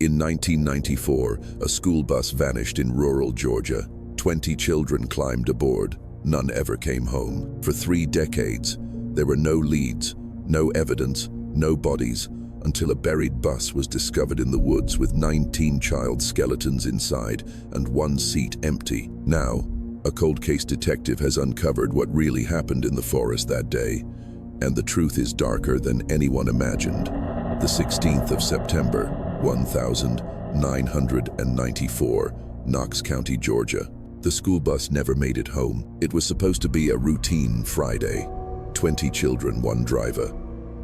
In 1994, a school bus vanished in rural Georgia. 20 children climbed aboard. None ever came home. For 3 decades, there were no leads, no evidence, no bodies, until a buried bus was discovered in the woods with 19 child skeletons inside and 1 seat empty. Now, a cold case detective has uncovered what really happened in the forest that day, and the truth is darker than anyone imagined. The 16th of September, 1994, Knox County, Georgia. The school bus never made it home. It was supposed to be a routine Friday. 20 children, 1 driver.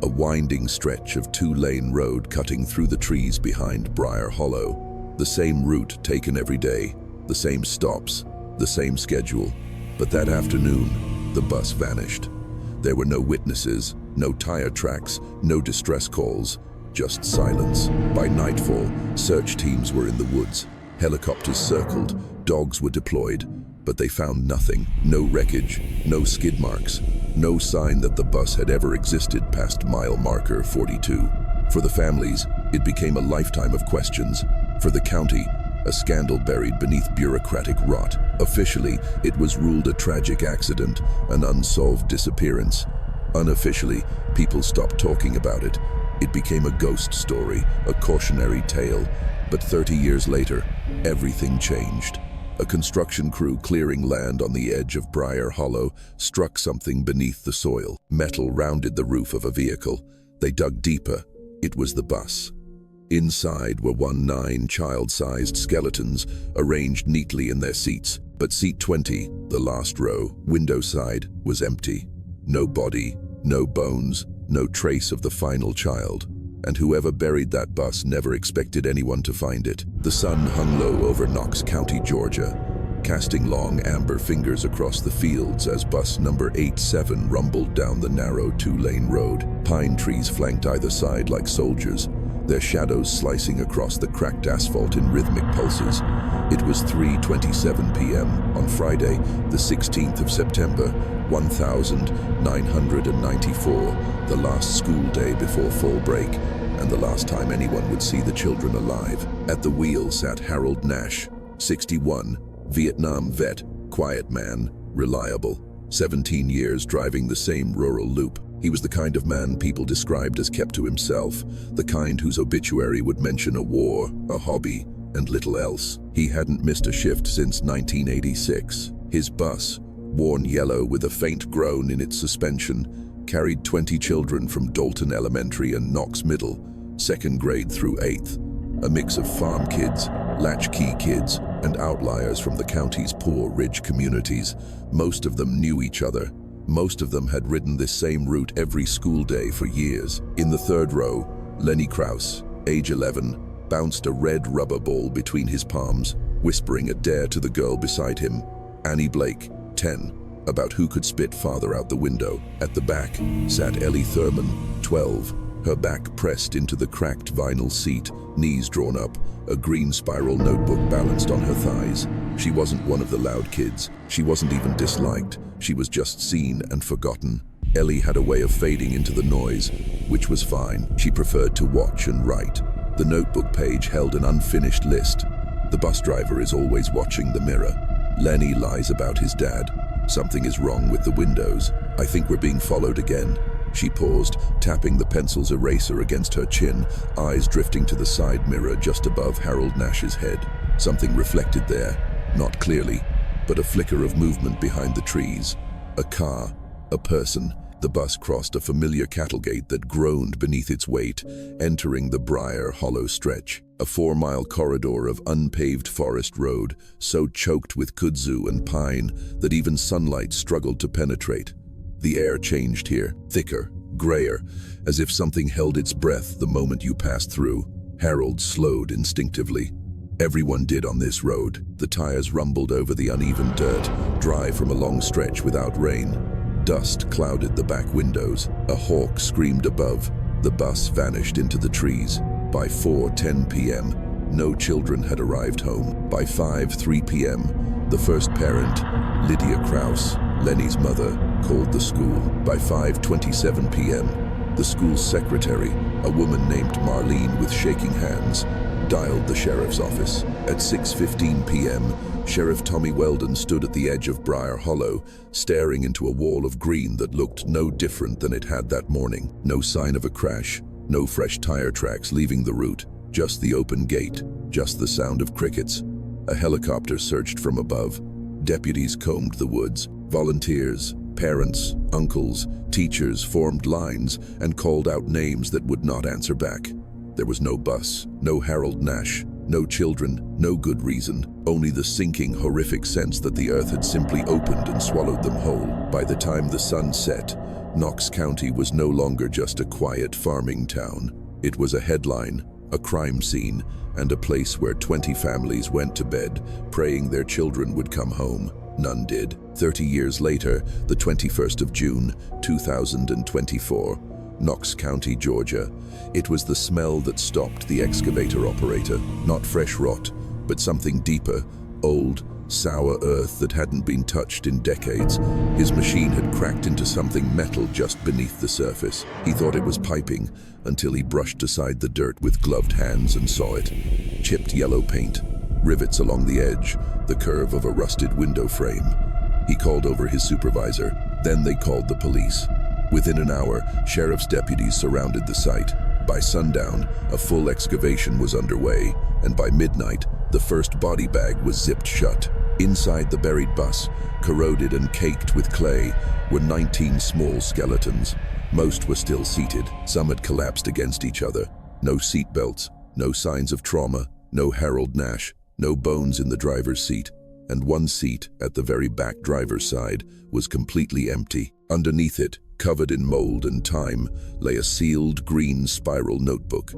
A winding stretch of 2-lane road cutting through the trees behind Briar Hollow. The same route taken every day, the same stops, the same schedule. But that afternoon, the bus vanished. There were no witnesses, no tire tracks, no distress calls, just silence. By nightfall, search teams were in the woods. Helicopters circled, dogs were deployed, but they found nothing. No wreckage, no skid marks, no sign that the bus had ever existed past mile marker 42. For the families, it became a lifetime of questions. For the county, a scandal buried beneath bureaucratic rot. Officially, it was ruled a tragic accident, an unsolved disappearance. Unofficially, people stopped talking about it. It became a ghost story, a cautionary tale. But 30 years later, everything changed. A construction crew clearing land on the edge of Briar Hollow struck something beneath the soil. Metal rounded the roof of a vehicle. They dug deeper. It was the bus. Inside were 9 child-sized skeletons, arranged neatly in their seats. But seat 20, the last row, window side, was empty. No body, no bones, no trace of the final child. And whoever buried that bus never expected anyone to find it. The sun hung low over Knox County, Georgia, casting long amber fingers across the fields as bus number 87 rumbled down the narrow 2-lane road. Pine trees flanked either side like soldiers, their shadows slicing across the cracked asphalt in rhythmic pulses. It was 3:27 p.m. on Friday, the 16th of September, 1994, the last school day before fall break, and the last time anyone would see the children alive. At the wheel sat Harold Nash, 61, Vietnam vet, quiet man, reliable, 17 years driving the same rural loop. He was the kind of man people described as kept to himself, the kind whose obituary would mention a war, a hobby, and little else. He hadn't missed a shift since 1986. His bus, worn yellow with a faint groan in its suspension, carried 20 children from Dalton Elementary and Knox Middle, 2nd grade through 8th, a mix of farm kids, latchkey kids, and outliers from the county's poor, rich communities. Most of them knew each other. Most of them had ridden this same route every school day for years. In the 3rd row, Lenny Krause, age 11, bounced a red rubber ball between his palms, whispering a dare to the girl beside him, Annie Blake, 10, about who could spit farther out the window. At the back sat Ellie Thurman, 12, her back pressed into the cracked vinyl seat, knees drawn up, a green spiral notebook balanced on her thighs. She wasn't one of the loud kids. She wasn't even disliked. She was just seen and forgotten. Ellie had a way of fading into the noise, which was fine. She preferred to watch and write. The notebook page held an unfinished list. The bus driver is always watching the mirror. Lenny lies about his dad. Something is wrong with the windows. I think we're being followed again. She paused, tapping the pencil's eraser against her chin, eyes drifting to the side mirror just above Harold Nash's head. Something reflected there, not clearly, but a flicker of movement behind the trees. A car, a person. The bus crossed a familiar cattle gate that groaned beneath its weight, entering the Briar Hollow stretch. A 4-mile corridor of unpaved forest road, so choked with kudzu and pine that even sunlight struggled to penetrate. The air changed here, thicker, grayer, as if something held its breath the moment you passed through. Harold slowed instinctively. Everyone did on this road. The tires rumbled over the uneven dirt, dry from a long stretch without rain. Dust clouded the back windows. A hawk screamed above. The bus vanished into the trees. By 4:10 p.m., no children had arrived home. By 5:03 p.m., the first parent, Lydia Krause, Lenny's mother, called the school. By 5:27 p.m., the school's secretary, a woman named Marlene with shaking hands, dialed the sheriff's office. At 6:15 p.m., Sheriff Tommy Weldon stood at the edge of Briar Hollow, staring into a wall of green that looked no different than it had that morning. No sign of a crash, no fresh tire tracks leaving the route, just the open gate, just the sound of crickets. A helicopter searched from above. Deputies combed the woods. Volunteers, parents, uncles, teachers formed lines and called out names that would not answer back. There was no bus, no Harold Nash, no children, no good reason, only the sinking, horrific sense that the earth had simply opened and swallowed them whole. By the time the sun set, Knox County was no longer just a quiet farming town. It was a headline, a crime scene, and a place where 20 families went to bed, praying their children would come home. None did. 30 years later, the 21st of June, 2024, Knox County, Georgia. It was the smell that stopped the excavator operator. Not fresh rot, but something deeper, old, sour earth that hadn't been touched in decades. His machine had cracked into something metal just beneath the surface. He thought it was piping until he brushed aside the dirt with gloved hands and saw it. Chipped yellow paint, rivets along the edge, the curve of a rusted window frame. He called over his supervisor. Then they called the police. Within an hour, sheriff's deputies surrounded the site. By sundown, a full excavation was underway, and by midnight, the first body bag was zipped shut. Inside the buried bus, corroded and caked with clay, were 19 small skeletons. Most were still seated. Some had collapsed against each other. No seat belts, no signs of trauma, no Harold Nash, no bones in the driver's seat, and one seat at the very back driver's side was completely empty. Underneath it, covered in mold and time, lay a sealed green spiral notebook.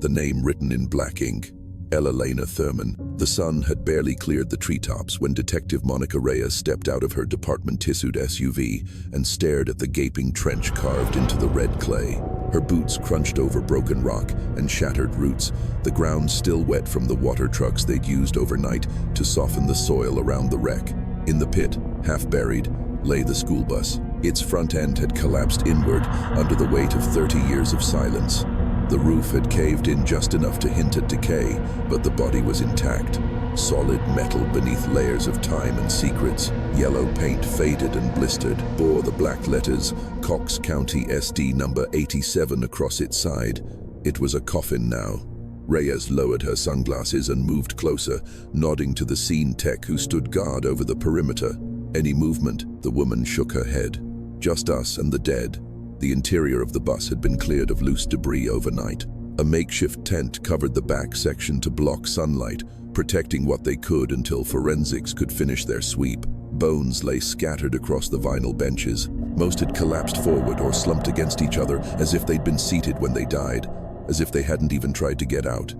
The name written in black ink, Elena Thurman. The sun had barely cleared the treetops when Detective Monica Reyes stepped out of her department-tissued SUV and stared at the gaping trench carved into the red clay. Her boots crunched over broken rock and shattered roots, the ground still wet from the water trucks they'd used overnight to soften the soil around the wreck. In the pit, half buried, lay the school bus. Its front end had collapsed inward under the weight of 30 years of silence. The roof had caved in just enough to hint at decay, but the body was intact. Solid metal beneath layers of time and secrets. Yellow paint, faded and blistered, bore the black letters Cox County SD number 87 across its side. It was a coffin now. Reyes lowered her sunglasses and moved closer, nodding to the scene tech who stood guard over the perimeter. Any movement, the woman shook her head. Just us and the dead. The interior of the bus had been cleared of loose debris overnight. A makeshift tent covered the back section to block sunlight, protecting what they could until forensics could finish their sweep. Bones lay scattered across the vinyl benches. Most had collapsed forward or slumped against each other as if they'd been seated when they died, as if they hadn't even tried to get out.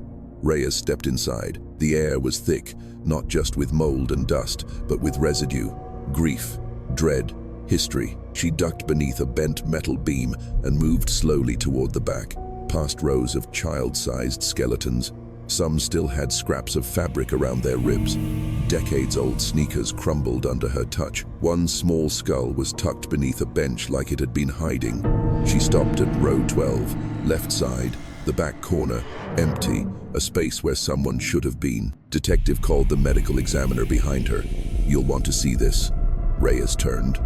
Reyes stepped inside. The air was thick, not just with mold and dust, but with residue, grief, dread, history. She ducked beneath a bent metal beam and moved slowly toward the back, past rows of child-sized skeletons. Some still had scraps of fabric around their ribs. Decades-old sneakers crumbled under her touch. One small skull was tucked beneath a bench like it had been hiding. She stopped at row 12, left side, the back corner, empty, a space where someone should have been. Detective called the medical examiner behind her. "You'll want to see this." Reyes turned.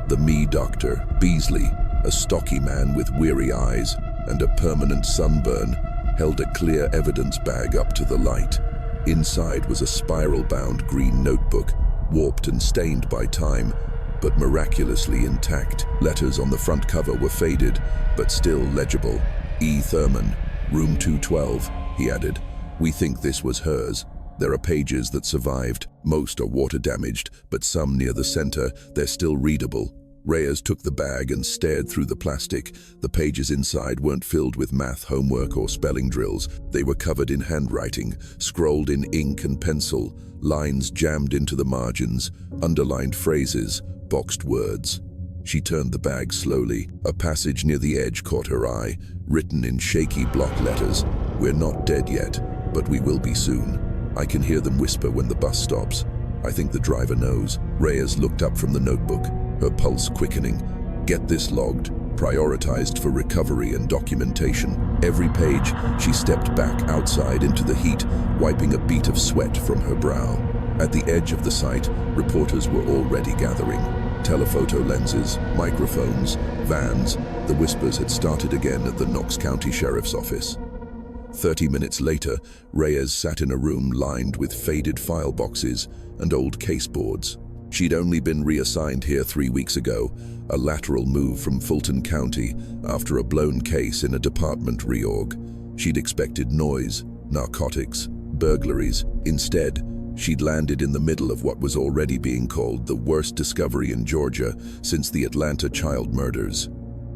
The doctor, Beasley, a stocky man with weary eyes and a permanent sunburn, held a clear evidence bag up to the light. Inside was a spiral-bound green notebook, warped and stained by time, but miraculously intact. Letters on the front cover were faded, but still legible. E. Thurman, room 212, he added. "We think this was hers. There are pages that survived. Most are water-damaged, but some near the center, they're still readable." Reyes took the bag and stared through the plastic. The pages inside weren't filled with math homework or spelling drills. They were covered in handwriting, scrolled in ink and pencil, lines jammed into the margins, underlined phrases, boxed words. She turned the bag slowly. A passage near the edge caught her eye, written in shaky block letters. "We're not dead yet, but we will be soon. I can hear them whisper when the bus stops. I think the driver knows." Reyes looked up from the notebook, her pulse quickening. "Get this logged. prioritized for recovery and documentation. Every page, she stepped back outside into the heat, wiping a bead of sweat from her brow. At the edge of the site, reporters were already gathering. Telephoto lenses, microphones, vans. The whispers had started again at the Knox County Sheriff's Office. 30 minutes later, Reyes sat in a room lined with faded file boxes and old caseboards. She'd only been reassigned here 3 weeks ago, a lateral move from Fulton County after a blown case in a department reorg. She'd expected noise, narcotics, burglaries. Instead, she'd landed in the middle of what was already being called the worst discovery in Georgia since the Atlanta child murders.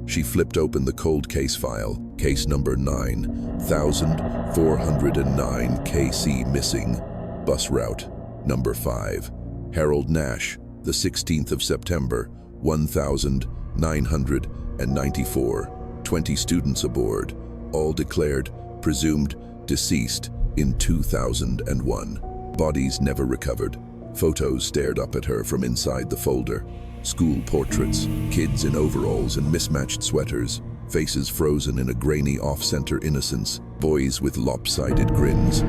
She flipped open the cold case file, case number 9409 KC missing, bus route number 5, Harold Nash, the 16th of September, 1994, 20 students aboard, all declared presumed deceased in 2001. Bodies never recovered. Photos stared up at her from inside the folder. School portraits, kids in overalls and mismatched sweaters, faces frozen in a grainy off-center innocence, boys with lopsided grins,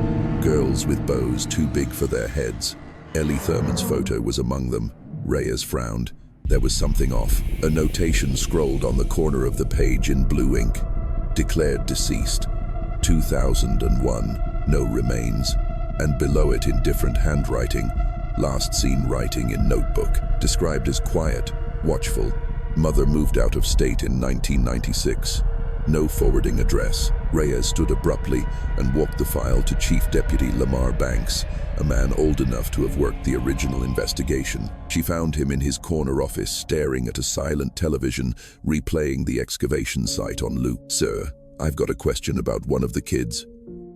girls with bows too big for their heads. Ellie Thurman's photo was among them. Reyes frowned. There was something off. A notation scrolled on the corner of the page in blue ink. Declared deceased. 2001. No remains. And below it in different handwriting, last seen writing in notebook, described as quiet, watchful. Mother moved out of state in 1996. No forwarding address. Reyes stood abruptly and walked the file to Chief Deputy Lamar Banks, a man old enough to have worked the original investigation. She found him in his corner office staring at a silent television, replaying the excavation site on loop. "Sir, I've got a question about one of the kids."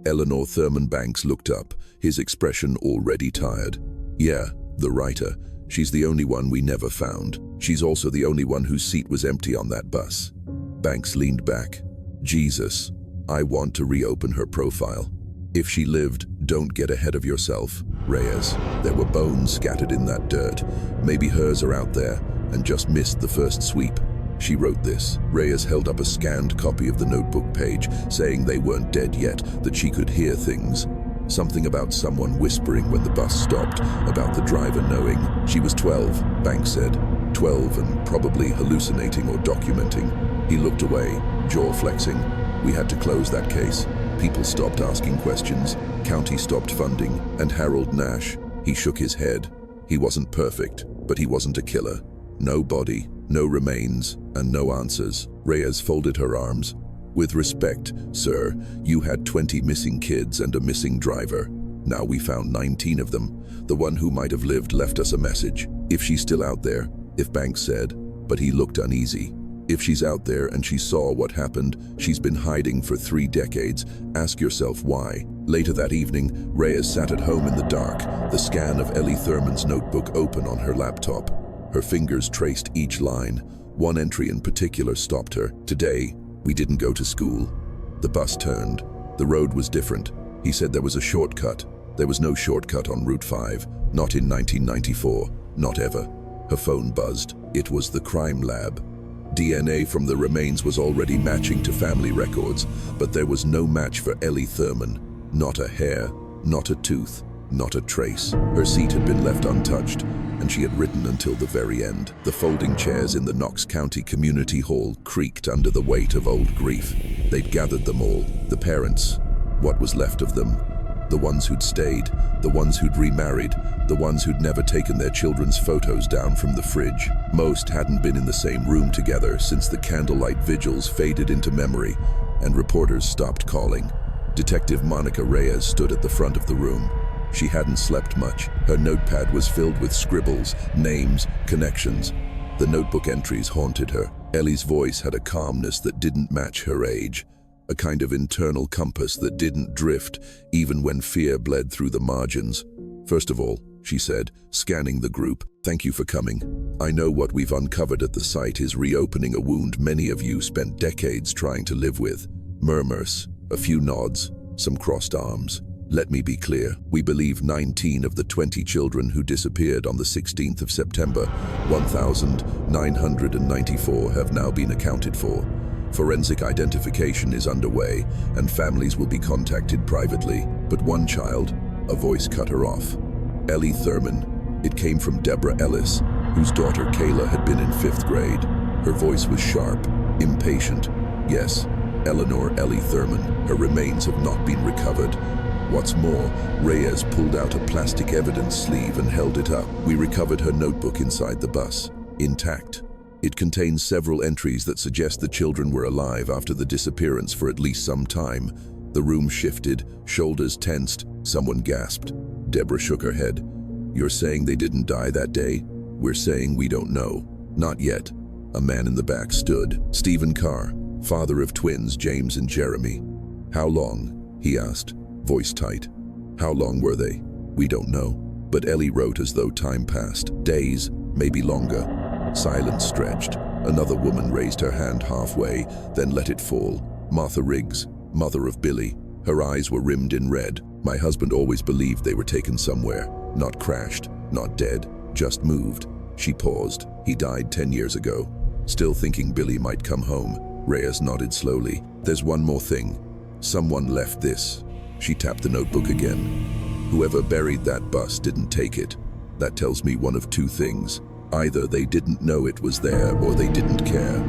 Eleanor Thurman Banks looked up, his expression already tired. "Yeah, the writer. She's the only one we never found. She's also the only one whose seat was empty on that bus." Banks leaned back. "Jesus, I want to reopen her profile. If she lived, don't get ahead of yourself, Reyes. There were bones scattered in that dirt. Maybe hers are out there and just missed the first sweep." She wrote this. Reyes held up a scanned copy of the notebook page, saying they weren't dead yet, that she could hear things. Something about someone whispering when the bus stopped, about the driver knowing. She was 12, Banks said. 12 and probably hallucinating or documenting. He looked away, jaw flexing. "We had to close that case. People stopped asking questions, county stopped funding, and Harold Nash, he shook his head. He wasn't perfect, but he wasn't a killer. No body, no remains, and no answers." Reyes folded her arms. "With respect, sir, you had 20 missing kids and a missing driver. Now we found 19 of them. The one who might have lived left us a message. If she's still out there," if Banks said, but he looked uneasy. "If she's out there and she saw what happened, she's been hiding for 3 decades. Ask yourself why." Later that evening, Reyes sat at home in the dark, the scan of Ellie Thurman's notebook open on her laptop. Her fingers traced each line. One entry in particular stopped her. "Today, we didn't go to school." The bus turned. The road was different. He said there was a shortcut. There was no shortcut on Route 5, not in 1994, not ever. Her phone buzzed. It was the crime lab. DNA from the remains was already matching to family records, but there was no match for Ellie Thurman. Not a hair, not a tooth, not a trace. Her seat had been left untouched, and she had written until the very end. The folding chairs in the Knox County Community Hall creaked under the weight of old grief. They'd gathered them all, the parents, what was left of them, the ones who'd stayed, the ones who'd remarried, the ones who'd never taken their children's photos down from the fridge. Most hadn't been in the same room together since the candlelight vigils faded into memory, and reporters stopped calling. Detective Monica Reyes stood at the front of the room. She hadn't slept much. Her notepad was filled with scribbles, names, connections. The notebook entries haunted her. Ellie's voice had a calmness that didn't match her age, a kind of internal compass that didn't drift even when fear bled through the margins. "First of all," she said, scanning the group, "thank you for coming. I know what we've uncovered at the site is reopening a wound many of you spent decades trying to live with." Murmurs, a few nods, some crossed arms. Let me be clear, we believe 19 of the 20 children who disappeared on the 16th of September, 1994 have now been accounted for. Forensic identification is underway and families will be contacted privately. But one child, a voice cut her off. Ellie Thurman. It came from Deborah Ellis, whose daughter Kayla had been in 5th grade. Her voice was sharp, impatient. Yes, Eleanor Ellie Thurman. Her remains have not been recovered. What's more, Reyes pulled out a plastic evidence sleeve and held it up. We recovered her notebook inside the bus, intact. It contains several entries that suggest the children were alive after the disappearance for at least some time. The room shifted, shoulders tensed. Someone gasped. Deborah shook her head. You're saying they didn't die that day? We're saying we don't know. Not yet. A man in the back stood. Stephen Carr, father of twins James and Jeremy. How long? He asked, voice tight. How long were they? We don't know. But Ellie wrote as though time passed. Days, maybe longer. Silence stretched. Another woman raised her hand halfway, then let it fall. Martha Riggs, mother of Billy. Her eyes were rimmed in red. My husband always believed they were taken somewhere. Not crashed, not dead, just moved. She paused. He died 10 years ago. Still thinking Billy might come home, Reyes nodded slowly. There's one more thing. Someone left this. She tapped the notebook again. Whoever buried that bus didn't take it. That tells me one of two things. Either they didn't know it was there or they didn't care.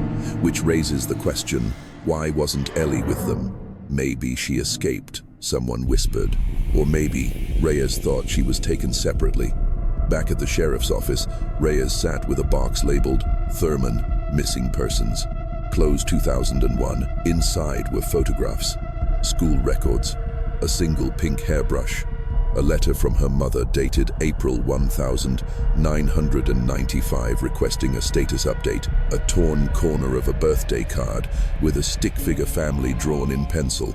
Which raises the question, why wasn't Ellie with them? Maybe she escaped, someone whispered. Or maybe Reyes thought she was taken separately. Back at the sheriff's office, Reyes sat with a box labeled Thurman, Missing Persons. Closed 2001. Inside were photographs, school records, a single pink hairbrush, a letter from her mother dated April 1995 requesting a status update, a torn corner of a birthday card with a stick figure family drawn in pencil.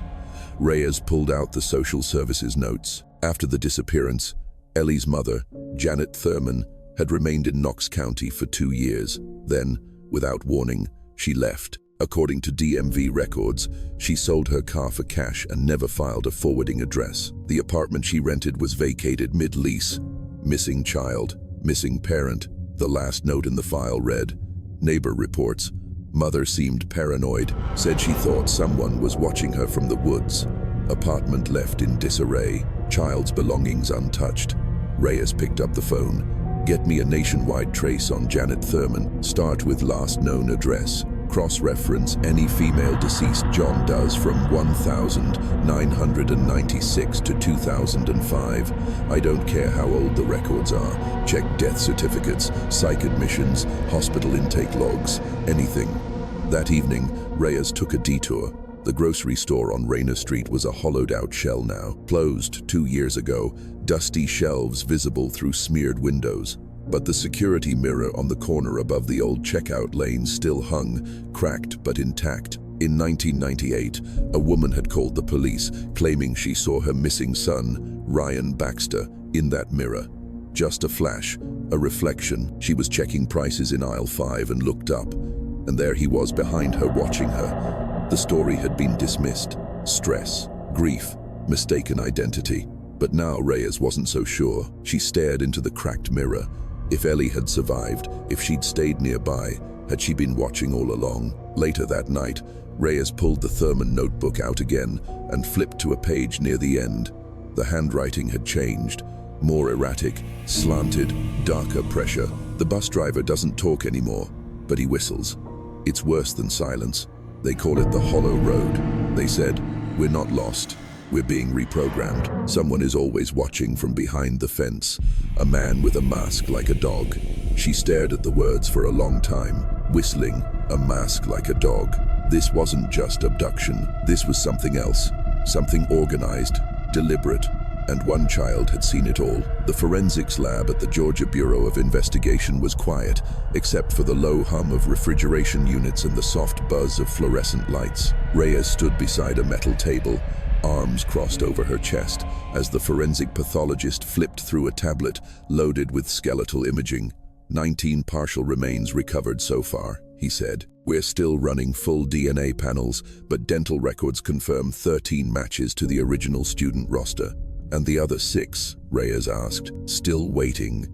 Reyes pulled out the social services notes. After the disappearance, Ellie's mother, Janet Thurman, had remained in Knox County for 2 years. Then, without warning, she left. According to DMV records, she sold her car for cash and never filed a forwarding address. The apartment she rented was vacated mid-lease. Missing child, missing parent. The last note in the file read, neighbor reports, mother seemed paranoid, said she thought someone was watching her from the woods. Apartment left in disarray, child's belongings untouched. Reyes picked up the phone. Get me a nationwide trace on Janet Thurman. Start with last known address. Cross-reference any female deceased John Does from 1996 to 2005. I don't care how old the records are. Check death certificates, psych admissions, hospital intake logs, anything. That evening, Reyes took a detour. The grocery store on Rayner Street was a hollowed-out shell now. Closed 2 years ago, dusty shelves visible through smeared windows. But the security mirror on the corner above the old checkout lane still hung, cracked but intact. In 1998, a woman had called the police, claiming she saw her missing son, Ryan Baxter, in that mirror. Just a flash, a reflection. She was checking prices in aisle 5 and looked up, and there he was behind her, watching her. The story had been dismissed. Stress, grief, mistaken identity. But now Reyes wasn't so sure. She stared into the cracked mirror. If Ellie had survived, if she'd stayed nearby, had she been watching all along? Later that night, Reyes pulled the Thurman notebook out again and flipped to a page near the end. The handwriting had changed. More erratic, slanted, darker pressure. The bus driver doesn't talk anymore, but he whistles. It's worse than silence. They call it the Hollow Road. They said, we're not lost. We're being reprogrammed. Someone is always watching from behind the fence. A man with a mask like a dog. She stared at the words for a long time, whistling, a mask like a dog. This wasn't just abduction. This was something else. Something organized, deliberate, and one child had seen it all. The forensics lab at the Georgia Bureau of Investigation was quiet, except for the low hum of refrigeration units and the soft buzz of fluorescent lights. Reyes stood beside a metal table, arms crossed over her chest, as the forensic pathologist flipped through a tablet loaded with skeletal imaging. 19 partial remains recovered so far, he said. We're still running full DNA panels, but dental records confirm 13 matches to the original student roster. "And the other 6?" Reyes asked. "Still waiting.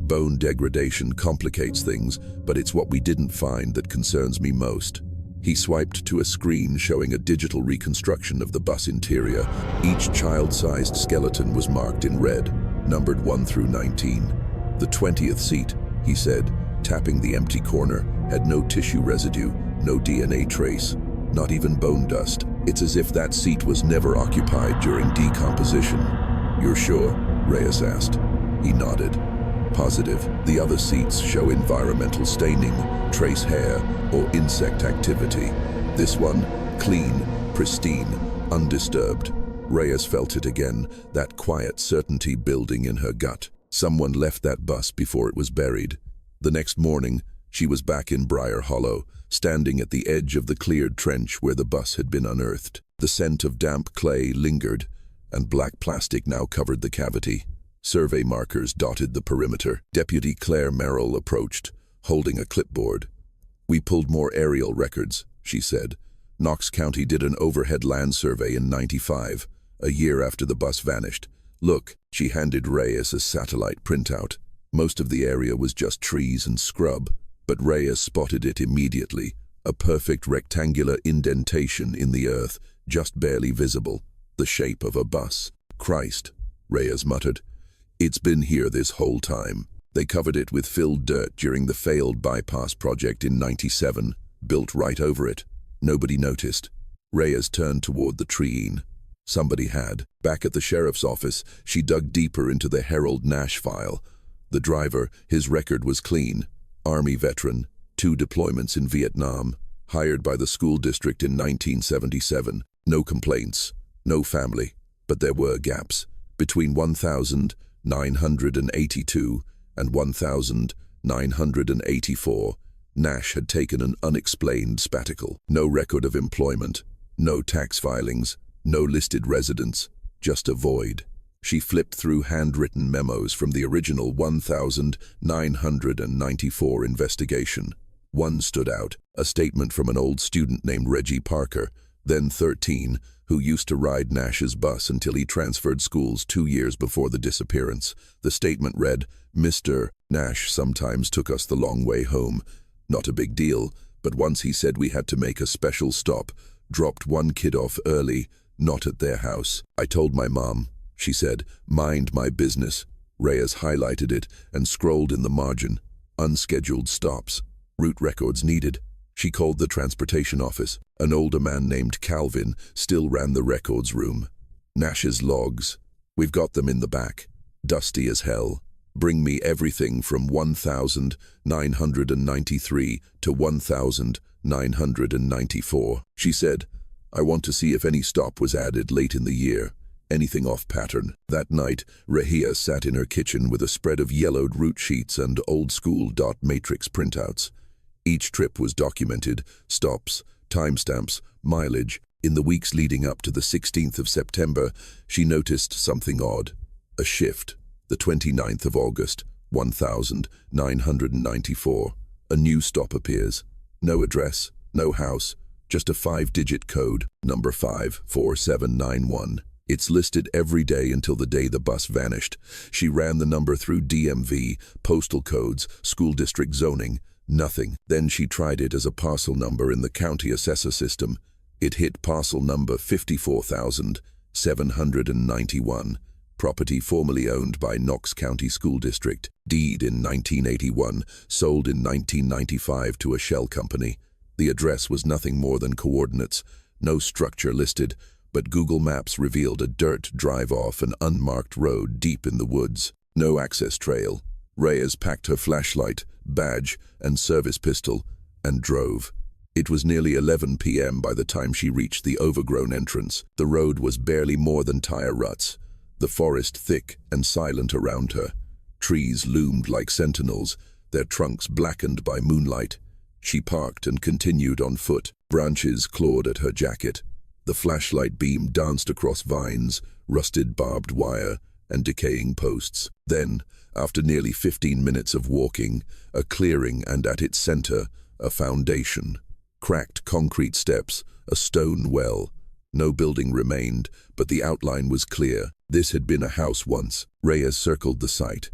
Bone degradation complicates things, but it's what we didn't find that concerns me most." He swiped to a screen showing a digital reconstruction of the bus interior. Each child-sized skeleton was marked in red, numbered 1 through 19. "The 20th seat," he said, tapping the empty corner, had no tissue residue, no DNA trace, not even bone dust. "It's as if that seat was never occupied during decomposition." "You're sure?" Reyes asked. He nodded. "Positive. The other seats show environmental staining, trace hair, or insect activity. This one, clean, pristine, undisturbed." Reyes felt it again, that quiet certainty building in her gut. Someone left that bus before it was buried. The next morning, she was back in Briar Hollow, standing at the edge of the cleared trench where the bus had been unearthed. The scent of damp clay lingered, and black plastic now covered the cavity. Survey markers dotted the perimeter. Deputy Claire Merrill approached, holding a clipboard. "We pulled more aerial records," she said. "Knox County did an overhead land survey in '95, a year after the bus vanished. Look," she handed Reyes a satellite printout. Most of the area was just trees and scrub, but Reyes spotted it immediately, a perfect rectangular indentation in the earth, just barely visible, the shape of a bus. "Christ," Reyes muttered. "It's been here this whole time." They covered it with filled dirt during the failed bypass project in '97, built right over it. Nobody noticed. Reyes turned toward the tree. Somebody had. Back at the sheriff's office, she dug deeper into the Harold Nash file. The driver, his record was clean. Army veteran, 2 deployments in Vietnam, hired by the school district in 1977. No complaints, no family, but there were gaps. Between 1,982 and 1,984, Nash had taken an unexplained sabbatical. No record of employment, no tax filings, no listed residence, just a void. She flipped through handwritten memos from the original 1,994 investigation. One stood out, a statement from an old student named Reggie Parker, then 13, who used to ride Nash's bus until he transferred schools 2 years before the disappearance. The statement read, "Mr. Nash sometimes took us the long way home. Not a big deal, but once he said we had to make a special stop, dropped one kid off early, not at their house. I told my mom," she said, "mind my business." Reyes highlighted it and scrolled in the margin. "Unscheduled stops. Route records needed." She called the transportation office. An older man named Calvin still ran the records room. "Nash's logs. We've got them in the back. Dusty as hell. Bring me everything from 1,993 to 1,994. She said, "I want to see if any stop was added late in the year. Anything off pattern." That night, Rahia sat in her kitchen with a spread of yellowed route sheets and old-school dot matrix printouts. Each trip was documented, stops, timestamps, mileage. In the weeks leading up to the 16th of September, she noticed something odd. A shift. The 29th of August, 1,994. A new stop appears. No address, no house, just a 5-digit code, number 54791. It's listed every day until the day the bus vanished. She ran the number through DMV, postal codes, school district zoning. Nothing. Then she tried it as a parcel number in the county assessor system. It hit parcel number 54,791. Property formerly owned by Knox County School District. Deed in 1981, sold in 1995 to a shell company. The address was nothing more than coordinates. No structure listed, but Google Maps revealed a dirt drive off an unmarked road deep in the woods. No access trail. Reyes packed her flashlight, badge, and service pistol, and drove. It was nearly 11 p.m. by the time she reached the overgrown entrance. The road was barely more than tire ruts, the forest thick and silent around her. Trees loomed like sentinels, their trunks blackened by moonlight. She parked and continued on foot. Branches clawed at her jacket. The flashlight beam danced across vines, rusted barbed wire, and decaying posts. Then, after nearly 15 minutes of walking, a clearing and at its center, a foundation. Cracked concrete steps, a stone well. No building remained, but the outline was clear. This had been a house once. Reyes circled the site.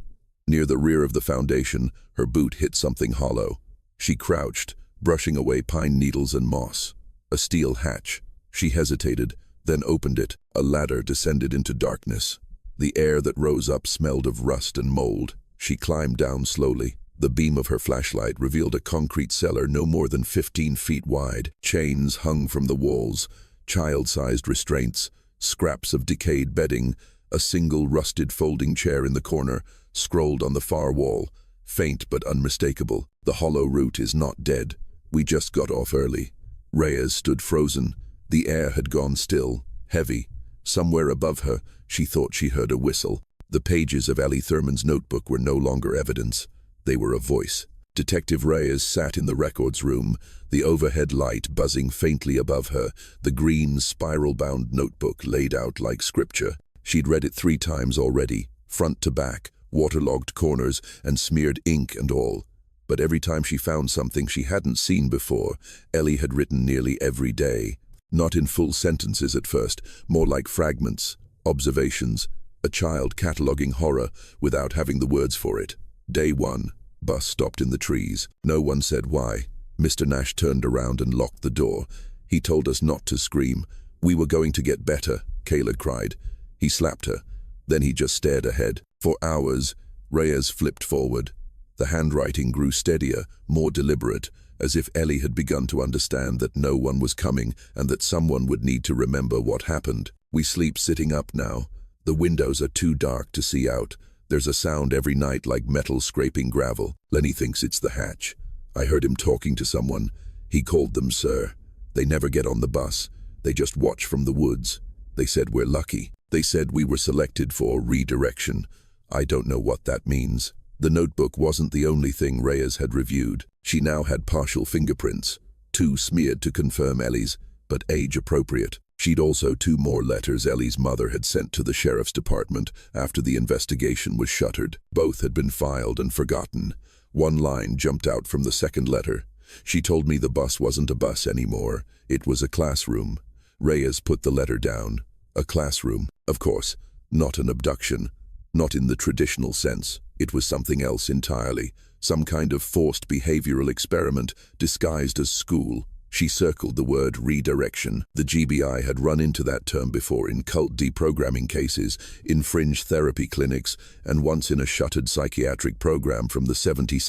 Near the rear of the foundation, her boot hit something hollow. She crouched, brushing away pine needles and moss. A steel hatch. She hesitated, then opened it. A ladder descended into darkness. The air that rose up smelled of rust and mold. She climbed down slowly. The beam of her flashlight revealed a concrete cellar no more than 15 feet wide. Chains hung from the walls, child-sized restraints, scraps of decayed bedding, a single rusted folding chair in the corner, scrolled on the far wall, faint but unmistakable. "The hollow root is not dead. We just got off early." Reyes stood frozen. The air had gone still, heavy. Somewhere above her, she thought she heard a whistle. The pages of Ellie Thurman's notebook were no longer evidence. They were a voice. Detective Reyes sat in the records room, the overhead light buzzing faintly above her, the green, spiral-bound notebook laid out like scripture. She'd read it 3 times already, front to back, waterlogged corners, and smeared ink and all. But every time she found something she hadn't seen before, Ellie had written nearly every day. Not in full sentences at first, more like fragments, observations, a child cataloguing horror without having the words for it. Day 1. Bus stopped in the trees. No one said why. Mr. Nash turned around and locked the door. He told us not to scream. "We were going to get better," Kayla cried. He slapped her. Then he just stared ahead. For hours, Reyes flipped forward. The handwriting grew steadier, more deliberate, as if Ellie had begun to understand that no one was coming and that someone would need to remember what happened. "We sleep sitting up now. The windows are too dark to see out. There's a sound every night like metal scraping gravel. Lenny thinks it's the hatch. I heard him talking to someone. He called them sir. They never get on the bus. They just watch from the woods. They said we're lucky. They said we were selected for redirection. I don't know what that means." The notebook wasn't the only thing Reyes had reviewed. She now had partial fingerprints, 2 smeared to confirm Ellie's, but age-appropriate. She'd also 2 more letters Ellie's mother had sent to the sheriff's department after the investigation was shuttered. Both had been filed and forgotten. One line jumped out from the second letter. "She told me the bus wasn't a bus anymore. It was a classroom." Reyes put the letter down. A classroom. Of course, not an abduction. Not in the traditional sense. It was something else entirely. Some kind of forced behavioral experiment disguised as school. She circled the word redirection. The GBI had run into that term before in cult deprogramming cases, in fringe therapy clinics, and once in a shuttered psychiatric program from the 70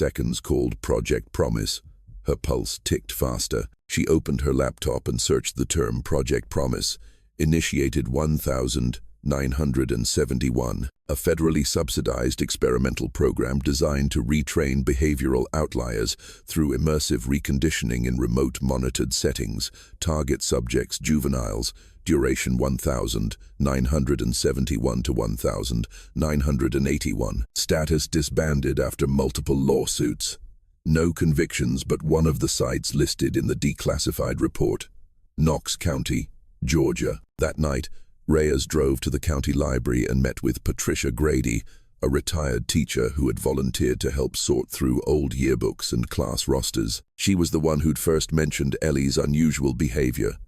called Project Promise. Her pulse ticked faster. She opened her laptop and searched the term Project Promise. Initiated 1971. A federally subsidized experimental program designed to retrain behavioral outliers through immersive reconditioning in remote monitored settings. Target subjects juveniles. Duration 1971 to 1981. Status disbanded after multiple lawsuits. No convictions but one of the sites listed in the declassified report. Knox County, Georgia. That night, Reyes drove to the county library and met with Patricia Grady, a retired teacher who had volunteered to help sort through old yearbooks and class rosters. She was the one who'd first mentioned Ellie's unusual behavior.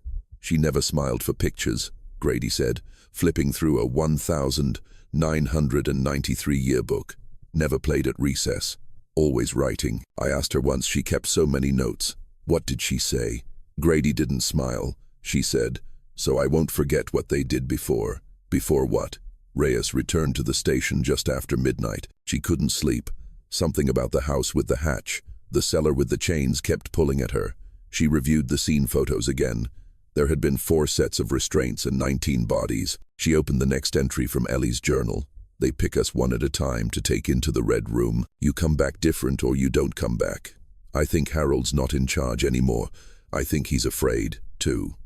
"She never smiled for pictures," Grady said, flipping through a 1993 yearbook. "Never played at recess. Always writing. I asked her once she kept so many notes. What did she say?" Grady didn't smile. She said, "So I won't forget what they did before." "Before what?" Reyes returned to the station just after midnight. She couldn't sleep. Something about the house with the hatch, the cellar with the chains kept pulling at her. She reviewed the scene photos again. There had been 4 sets of restraints and 19 bodies. She opened the next entry from Ellie's journal. "They pick us one at a time to take into the Red Room. You come back different or you don't come back. I think Harold's not in charge anymore. I think he's afraid, too."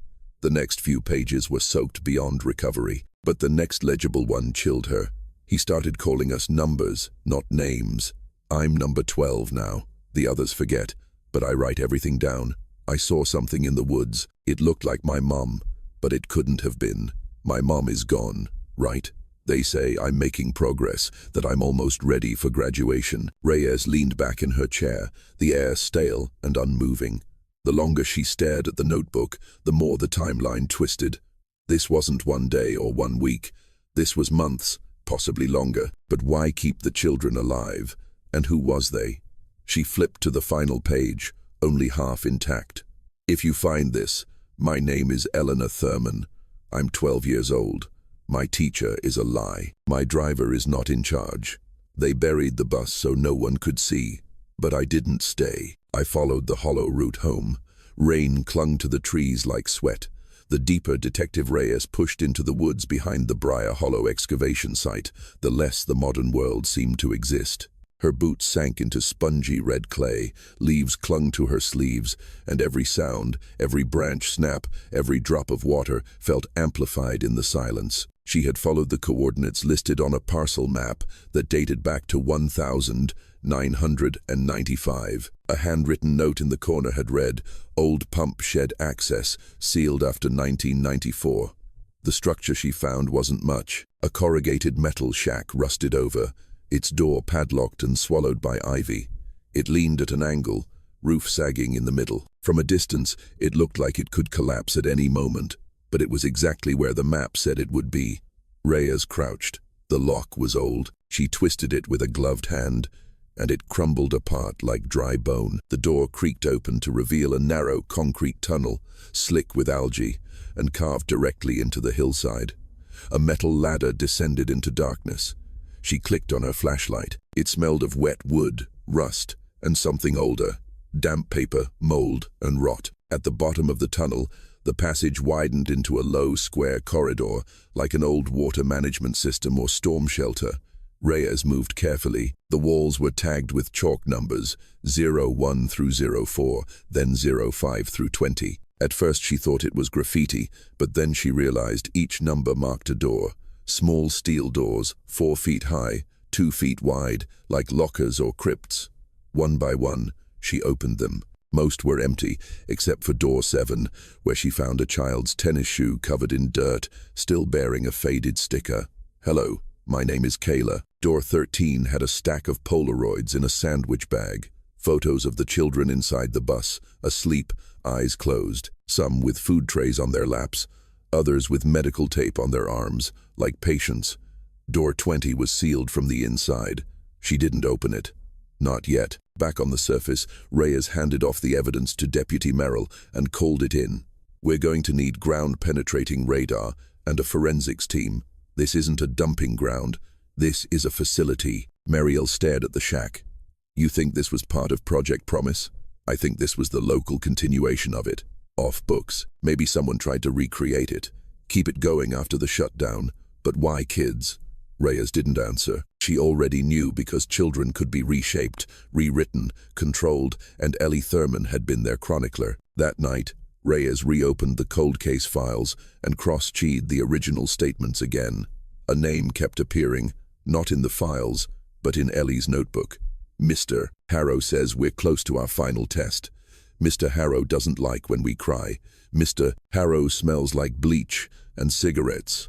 The next few pages were soaked beyond recovery, but the next legible one chilled her. "He started calling us numbers, not names. I'm number 12 now. The others forget, but I write everything down. I saw something in the woods. It looked like my mom, but it couldn't have been. My mom is gone, right? They say I'm making progress, that I'm almost ready for graduation." Reyes leaned back in her chair, the air stale and unmoving. The longer she stared at the notebook, the more the timeline twisted. This wasn't one day or one week. This was months, possibly longer, but why keep the children alive? And who was they? She flipped to the final page, only half intact. If you find this, my name is Eleanor Thurman. I'm 12 years old. My teacher is a lie. My driver is not in charge. They buried the bus so no one could see. But I didn't stay. I followed the hollow route home. Rain clung to the trees like sweat. The deeper Detective Reyes pushed into the woods behind the Briar Hollow excavation site, the less the modern world seemed to exist. Her boots sank into spongy red clay, leaves clung to her sleeves, and every sound, every branch snap, every drop of water felt amplified in the silence. She had followed the coordinates listed on a parcel map that dated back to 1995. A handwritten note in the corner had read, "Old pump shed access, sealed after 1994. The structure she found wasn't much. A corrugated metal shack rusted over, its door padlocked and swallowed by ivy. It leaned at an angle, roof sagging in the middle. From a distance, it looked like it could collapse at any moment, but it was exactly where the map said it would be. Reyes crouched. The lock was old. She twisted it with a gloved hand, and it crumbled apart like dry bone. The door creaked open to reveal a narrow concrete tunnel, slick with algae, and carved directly into the hillside. A metal ladder descended into darkness. She clicked on her flashlight. It smelled of wet wood, rust, and something older. Damp paper, mold, and rot. At the bottom of the tunnel, the passage widened into a low, square corridor, like an old water management system or storm shelter. Reyes moved carefully. The walls were tagged with chalk numbers, 01 through 04, then 05 through 20. At first she thought it was graffiti, but then she realized each number marked a door. Small steel doors, 4 feet high, 2 feet wide, like lockers or crypts. One by one, she opened them. Most were empty, except for door 7, where she found a child's tennis shoe covered in dirt, still bearing a faded sticker. "Hello, my name is Kayla." Door 13 had a stack of Polaroids in a sandwich bag. Photos of the children inside the bus, asleep, eyes closed, some with food trays on their laps, others with medical tape on their arms, like patients. Door 20 was sealed from the inside. She didn't open it. Not yet. Back on the surface, Reyes handed off the evidence to Deputy Merrill and called it in. "We're going to need ground-penetrating radar and a forensics team. This isn't a dumping ground. This is a facility." Merrill stared at the shack. "You think this was part of Project Promise? I think this was the local continuation of it. Off books. Maybe someone tried to recreate it. Keep it going after the shutdown. But why kids?" Reyes didn't answer. She already knew because children could be reshaped, rewritten, controlled, and Ellie Thurman had been their chronicler. That night, Reyes reopened the cold case files and cross-checked the original statements again. A name kept appearing, not in the files, but in Ellie's notebook. "Mr. Harrow says we're close to our final test. Mr. Harrow doesn't like when we cry. Mr. Harrow smells like bleach and cigarettes."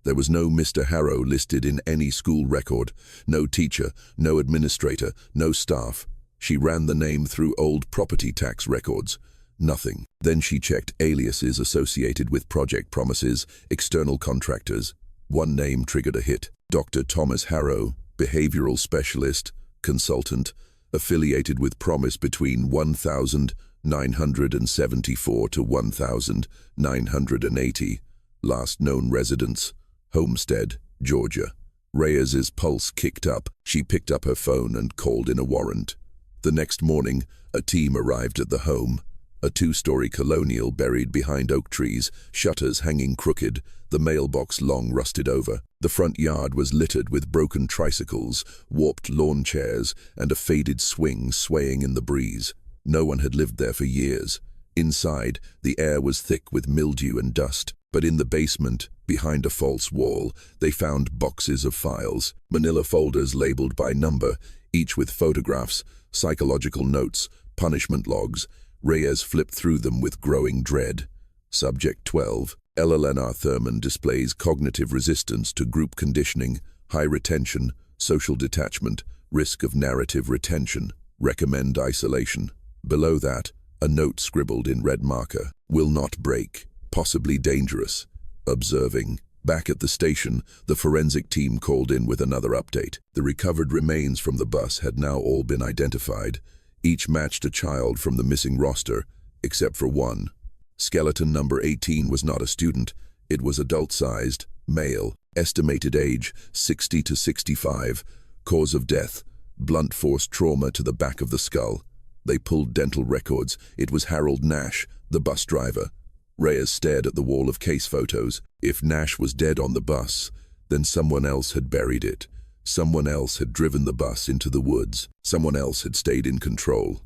There was no Mr. Harrow listed in any school record, no teacher, no administrator, no staff. She ran the name through old property tax records. Nothing. Then she checked aliases associated with Project Promises, external contractors. One name triggered a hit. Dr. Thomas Harrow, behavioral specialist, consultant, affiliated with Promise between 1974 to 1980. Last known residence, Homestead, Georgia. Reyes's pulse kicked up. She picked up her phone and called in a warrant. The next morning, a team arrived at the home. A 2-story colonial buried behind oak trees, shutters hanging crooked, the mailbox long rusted over. The front yard was littered with broken tricycles, warped lawn chairs, and a faded swing swaying in the breeze. No one had lived there for years. Inside, the air was thick with mildew and dust. But in the basement, behind a false wall, they found boxes of files, manila folders labeled by number, each with photographs, psychological notes, punishment logs. Reyes flipped through them with growing dread. Subject 12. Eleanor Thurman displays cognitive resistance to group conditioning, high retention, social detachment, risk of narrative retention. Recommend isolation. Below that, a note scribbled in red marker. Will not break. Possibly dangerous. Observing. Back at the station, the forensic team called in with another update. The recovered remains from the bus had now all been identified. Each matched a child from the missing roster, except for one. Skeleton number 18 was not a student. It was adult-sized, male, estimated age 60 to 65. Cause of death, blunt force trauma to the back of the skull. They pulled dental records. It was Harold Nash, the bus driver. Reyes stared at the wall of case photos. If Nash was dead on the bus, then someone else had buried it. Someone else had driven the bus into the woods. Someone else had stayed in control.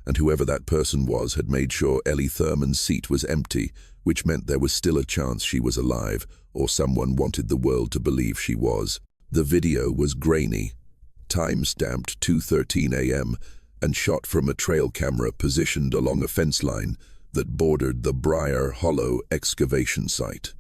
And whoever that person was had made sure Ellie Thurman's seat was empty, which meant there was still a chance she was alive, or someone wanted the world to believe she was. The video was grainy, time-stamped 2:13 a.m., and shot from a trail camera positioned along a fence line that bordered the Briar Hollow excavation site.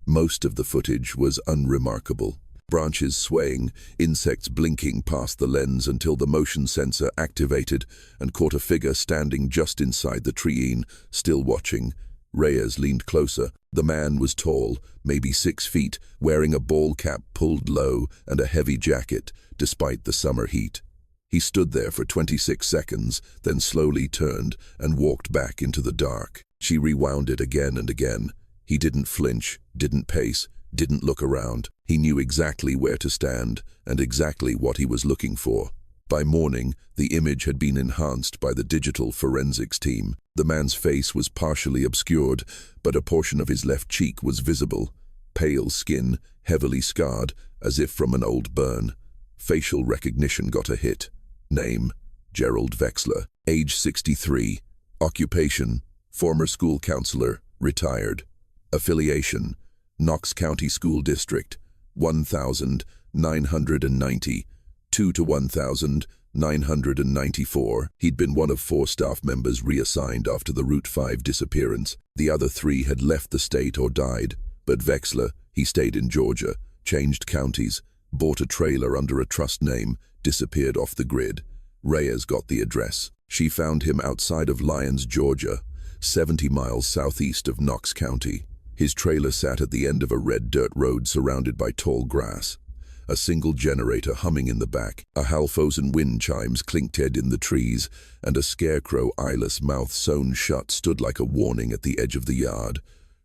Most of the footage was unremarkable. Branches swaying, insects blinking past the lens until the motion sensor activated and caught a figure standing just inside the tree, still watching. Reyes leaned closer. The man was tall, maybe 6 feet, wearing a ball cap pulled low and a heavy jacket, despite the summer heat. He stood there for 26 seconds, then slowly turned and walked back into the dark. She rewound it again and again. He didn't flinch, didn't pace, didn't look around. He knew exactly where to stand and exactly what he was looking for. By morning, the image had been enhanced by the digital forensics team. The man's face was partially obscured, but a portion of his left cheek was visible. Pale skin, heavily scarred, as if from an old burn. Facial recognition got a hit. Name, Gerald Vexler. Age 63. Occupation, former school counselor, retired. Affiliation, Knox County School District, 1,990, 2 to 1,994. He'd been one of 4 staff members reassigned after the Route 5 disappearance. The other 3 had left the state or died, but Vexler, he stayed in Georgia, changed counties, bought a trailer under a trust name, disappeared off the grid. Reyes got the address. She found him outside of Lyons, Georgia, 70 miles southeast of Knox County. His trailer sat at the end of a red dirt road surrounded by tall grass. A single generator humming in the back, a Halfosen wind chimes clinked in the trees, and a scarecrow eyeless mouth sewn shut stood like a warning at the edge of the yard.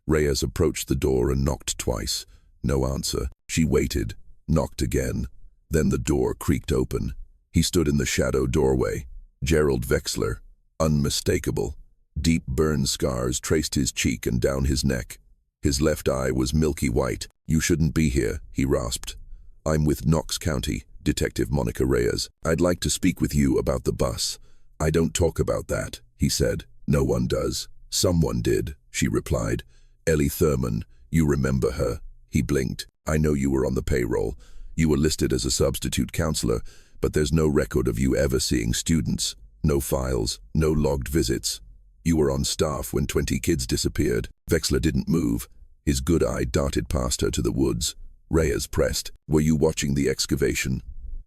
Reyes approached the door and knocked twice. No answer. She waited, knocked again. Then the door creaked open. He stood in the shadow doorway. Gerald Vexler, unmistakable. Deep burn scars traced his cheek and down his neck. His left eye was milky white. "You shouldn't be here," he rasped. "I'm with Knox County, Detective Monica Reyes. I'd like to speak with you about the bus." "I don't talk about that," he said. "No one does." "Someone did," she replied. "Ellie Thurman, you remember her?" He blinked. "I know you were on the payroll. You were listed as a substitute counselor, but there's no record of you ever seeing students. No files, no logged visits. You were on staff when 20 kids disappeared." Vexler didn't move. His good eye darted past her to the woods. Reyes pressed. "Were you watching the excavation?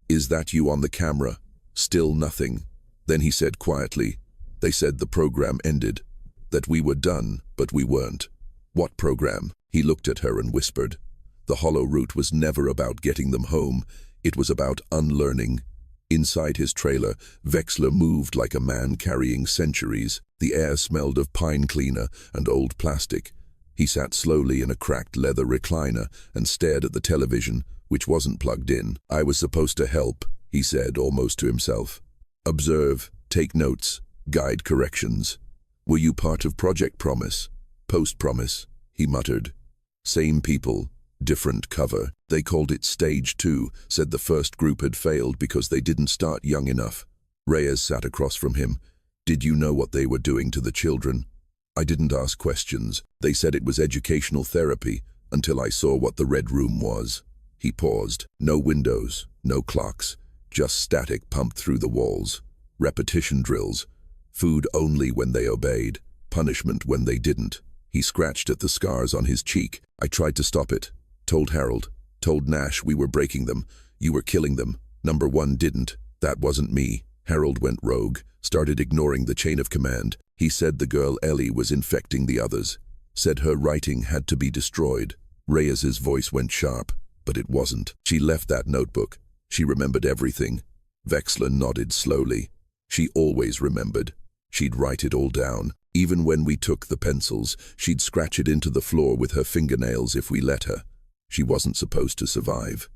Is that you on the camera?" Still nothing. Then he said quietly, "They said the program ended. That we were done, but we weren't." "What program?" He looked at her and whispered. The hollow route was never about getting them home. It was about unlearning. Inside his trailer, Vexler moved like a man carrying centuries. The air smelled of pine cleaner and old plastic. He sat slowly in a cracked leather recliner and stared at the television, which wasn't plugged in. "I was supposed to help," he said, almost to himself. "Observe, take notes, guide corrections." "Were you part of Project Promise?" "Post-Promise," he muttered. "Same people, different cover. They called it Stage 2, said the first group had failed because they didn't start young enough." Reyes sat across from him. "Did you know what they were doing to the children?" "I didn't ask questions. They said it was educational therapy, until I saw what the Red Room was." He paused. No windows, no clocks, just static pumped through the walls. Repetition drills. Food only when they obeyed, punishment when they didn't. He scratched at the scars on his cheek. "I tried to stop it. Told Harold. Told Nash we were breaking them. You were killing them. Number 1 didn't. That wasn't me." Harold went rogue, started ignoring the chain of command. He said the girl Ellie was infecting the others. Said her writing had to be destroyed. Reyes's voice went sharp, but it wasn't. She left that notebook. She remembered everything. Vexler nodded slowly. She always remembered. She'd write it all down. Even when we took the pencils, she'd scratch it into the floor with her fingernails if we let her. She wasn't supposed to survive.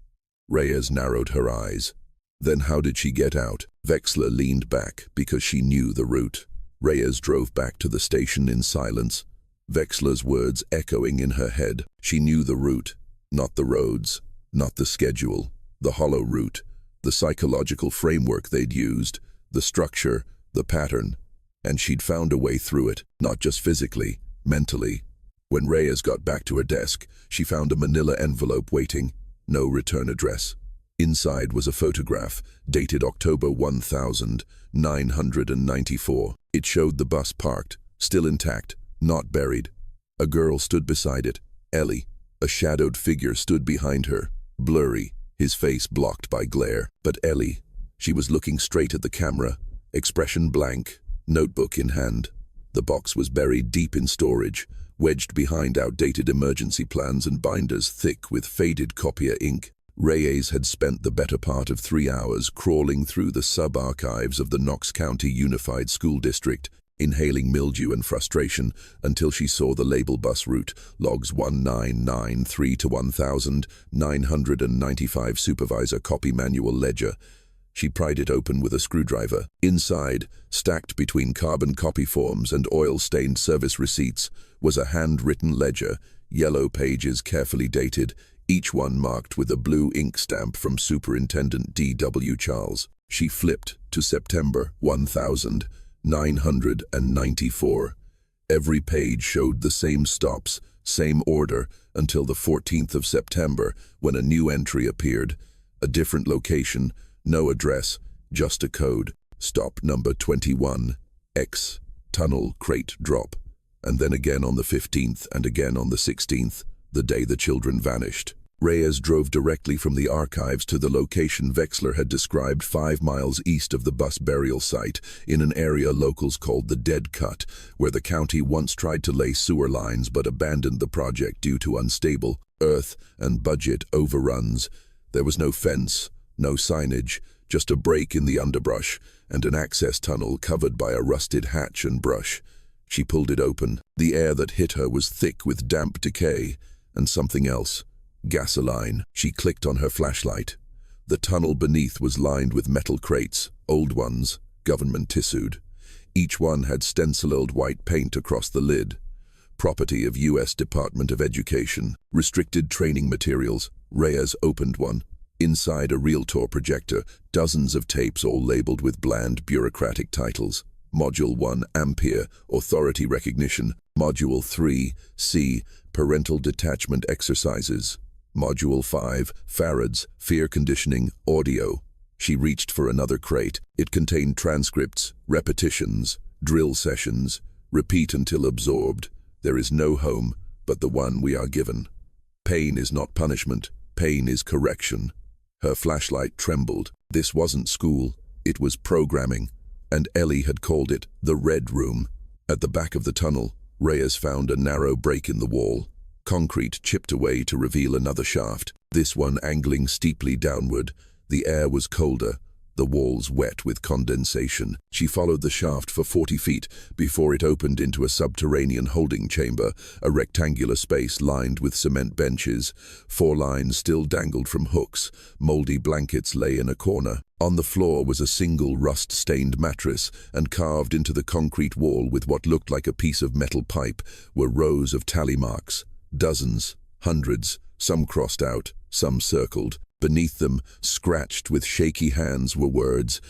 Reyes narrowed her eyes. Then how did she get out? Vexler leaned back because she knew the route. Reyes drove back to the station in silence, Vexler's words echoing in her head. She knew the route, not the roads, not the schedule, the hollow route, the psychological framework they'd used, the structure, the pattern, and she'd found a way through it, not just physically, mentally. When Reyes got back to her desk, she found a manila envelope waiting, no return address. Inside was a photograph, dated October 1994. It showed the bus parked, still intact, not buried. A girl stood beside it, Ellie. A shadowed figure stood behind her, blurry, his face blocked by glare. But Ellie, she was looking straight at the camera, expression blank, notebook in hand. The box was buried deep in storage, wedged behind outdated emergency plans and binders thick with faded copier ink. Reyes had spent the better part of 3 hours crawling through the sub-archives of the Knox County Unified School District, inhaling mildew and frustration until she saw the label bus route, logs 1993 to 1995 supervisor copy manual ledger. She pried it open with a screwdriver. Inside, stacked between carbon copy forms and oil-stained service receipts, was a handwritten ledger, yellow pages carefully dated, each one marked with a blue ink stamp from Superintendent D.W. Charles. She flipped to September 1994. Every page showed the same stops, same order, until the 14th of September, when a new entry appeared. A different location, no address, just a code. Stop number 21, X, tunnel crate drop. And then again on the 15th and again on the 16th, the day the children vanished. Reyes drove directly from the archives to the location Vexler had described 5 miles east of the bus burial site, in an area locals called the Dead Cut, where the county once tried to lay sewer lines but abandoned the project due to unstable earth and budget overruns. There was no fence, no signage, just a break in the underbrush and an access tunnel covered by a rusted hatch and brush. She pulled it open. The air that hit her was thick with damp decay and something else. Gasoline. She clicked on her flashlight. The tunnel beneath was lined with metal crates, old ones, government tissued. Each one had stenciled white paint across the lid. Property of U.S. Department of Education. Restricted training materials. Reyes opened one. Inside a Realtor projector, dozens of tapes all labeled with bland bureaucratic titles. Module 1, Ampere, Authority Recognition. Module 3, C, Parental Detachment Exercises. Module 5, Farads, Fear Conditioning, Audio. She reached for another crate. It contained transcripts, repetitions, drill sessions. Repeat until absorbed. There is no home but the one we are given. Pain is not punishment. Pain is correction. Her flashlight trembled. This wasn't school. It was programming. And Ellie had called it the Red Room. At the back of the tunnel, Reyes found a narrow break in the wall. Concrete chipped away to reveal another shaft, this one angling steeply downward. The air was colder, the walls wet with condensation. She followed the shaft for 40 feet before it opened into a subterranean holding chamber, a rectangular space lined with cement benches. 4 lines still dangled from hooks. Moldy blankets lay in a corner. On the floor was a single rust-stained mattress, and carved into the concrete wall with what looked like a piece of metal pipe were rows of tally marks. Dozens, hundreds, some crossed out, some circled. Beneath them, scratched with shaky hands, were words,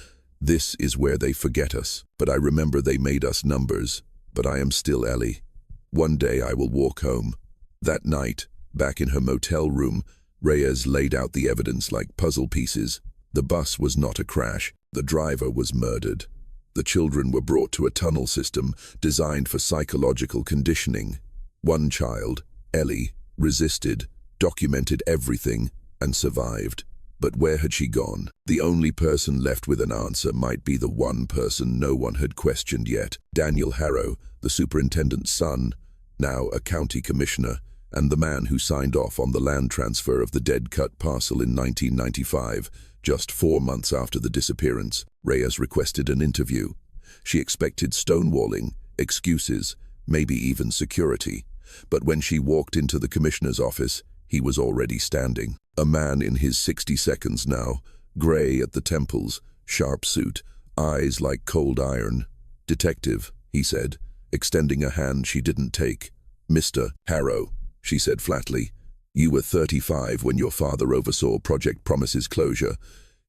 "This is where they forget us. But I remember they made us numbers. But I am still Ellie. One day I will walk home." That night, back in her motel room, Reyes laid out the evidence like puzzle pieces. The bus was not a crash. The driver was murdered. The children were brought to a tunnel system designed for psychological conditioning. One child, Ellie, resisted, documented everything, and survived. But where had she gone? The only person left with an answer might be the one person no one had questioned yet. Daniel Harrow, the superintendent's son, now a county commissioner, and the man who signed off on the land transfer of the dead-cut parcel in 1995, just 4 months after the disappearance. Reyes requested an interview. She expected stonewalling, excuses, maybe even security. But when she walked into the commissioner's office, he was already standing. A man in his 60 seconds now, gray at the temples, sharp suit, eyes like cold iron. "Detective," he said, extending a hand she didn't take. "Mr. Harrow," she said flatly. "You were 35 when your father oversaw Project Promise's closure.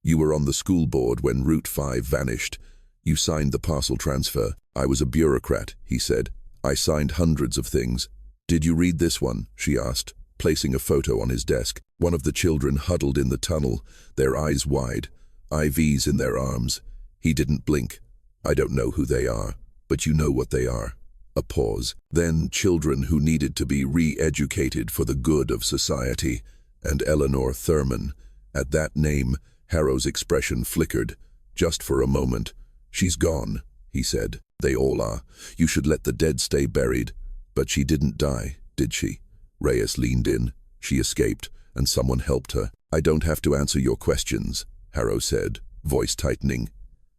You were on the school board when Route 5 vanished. You signed the parcel transfer." "I was a bureaucrat," he said. "I signed hundreds of things." "Did you read this one?" she asked, placing a photo on his desk. One of the children huddled in the tunnel, their eyes wide, IVs in their arms. He didn't blink. "I don't know who they are, but you know what they are." A pause. "Then children who needed to be re-educated for the good of society." And Eleanor Thurman. At that name, Harrow's expression flickered, just for a moment. "She's gone," he said. "They all are. You should let the dead stay buried." "But she didn't die, did she?" Reyes leaned in. "She escaped, and someone helped her." "I don't have to answer your questions," Harrow said, voice tightening.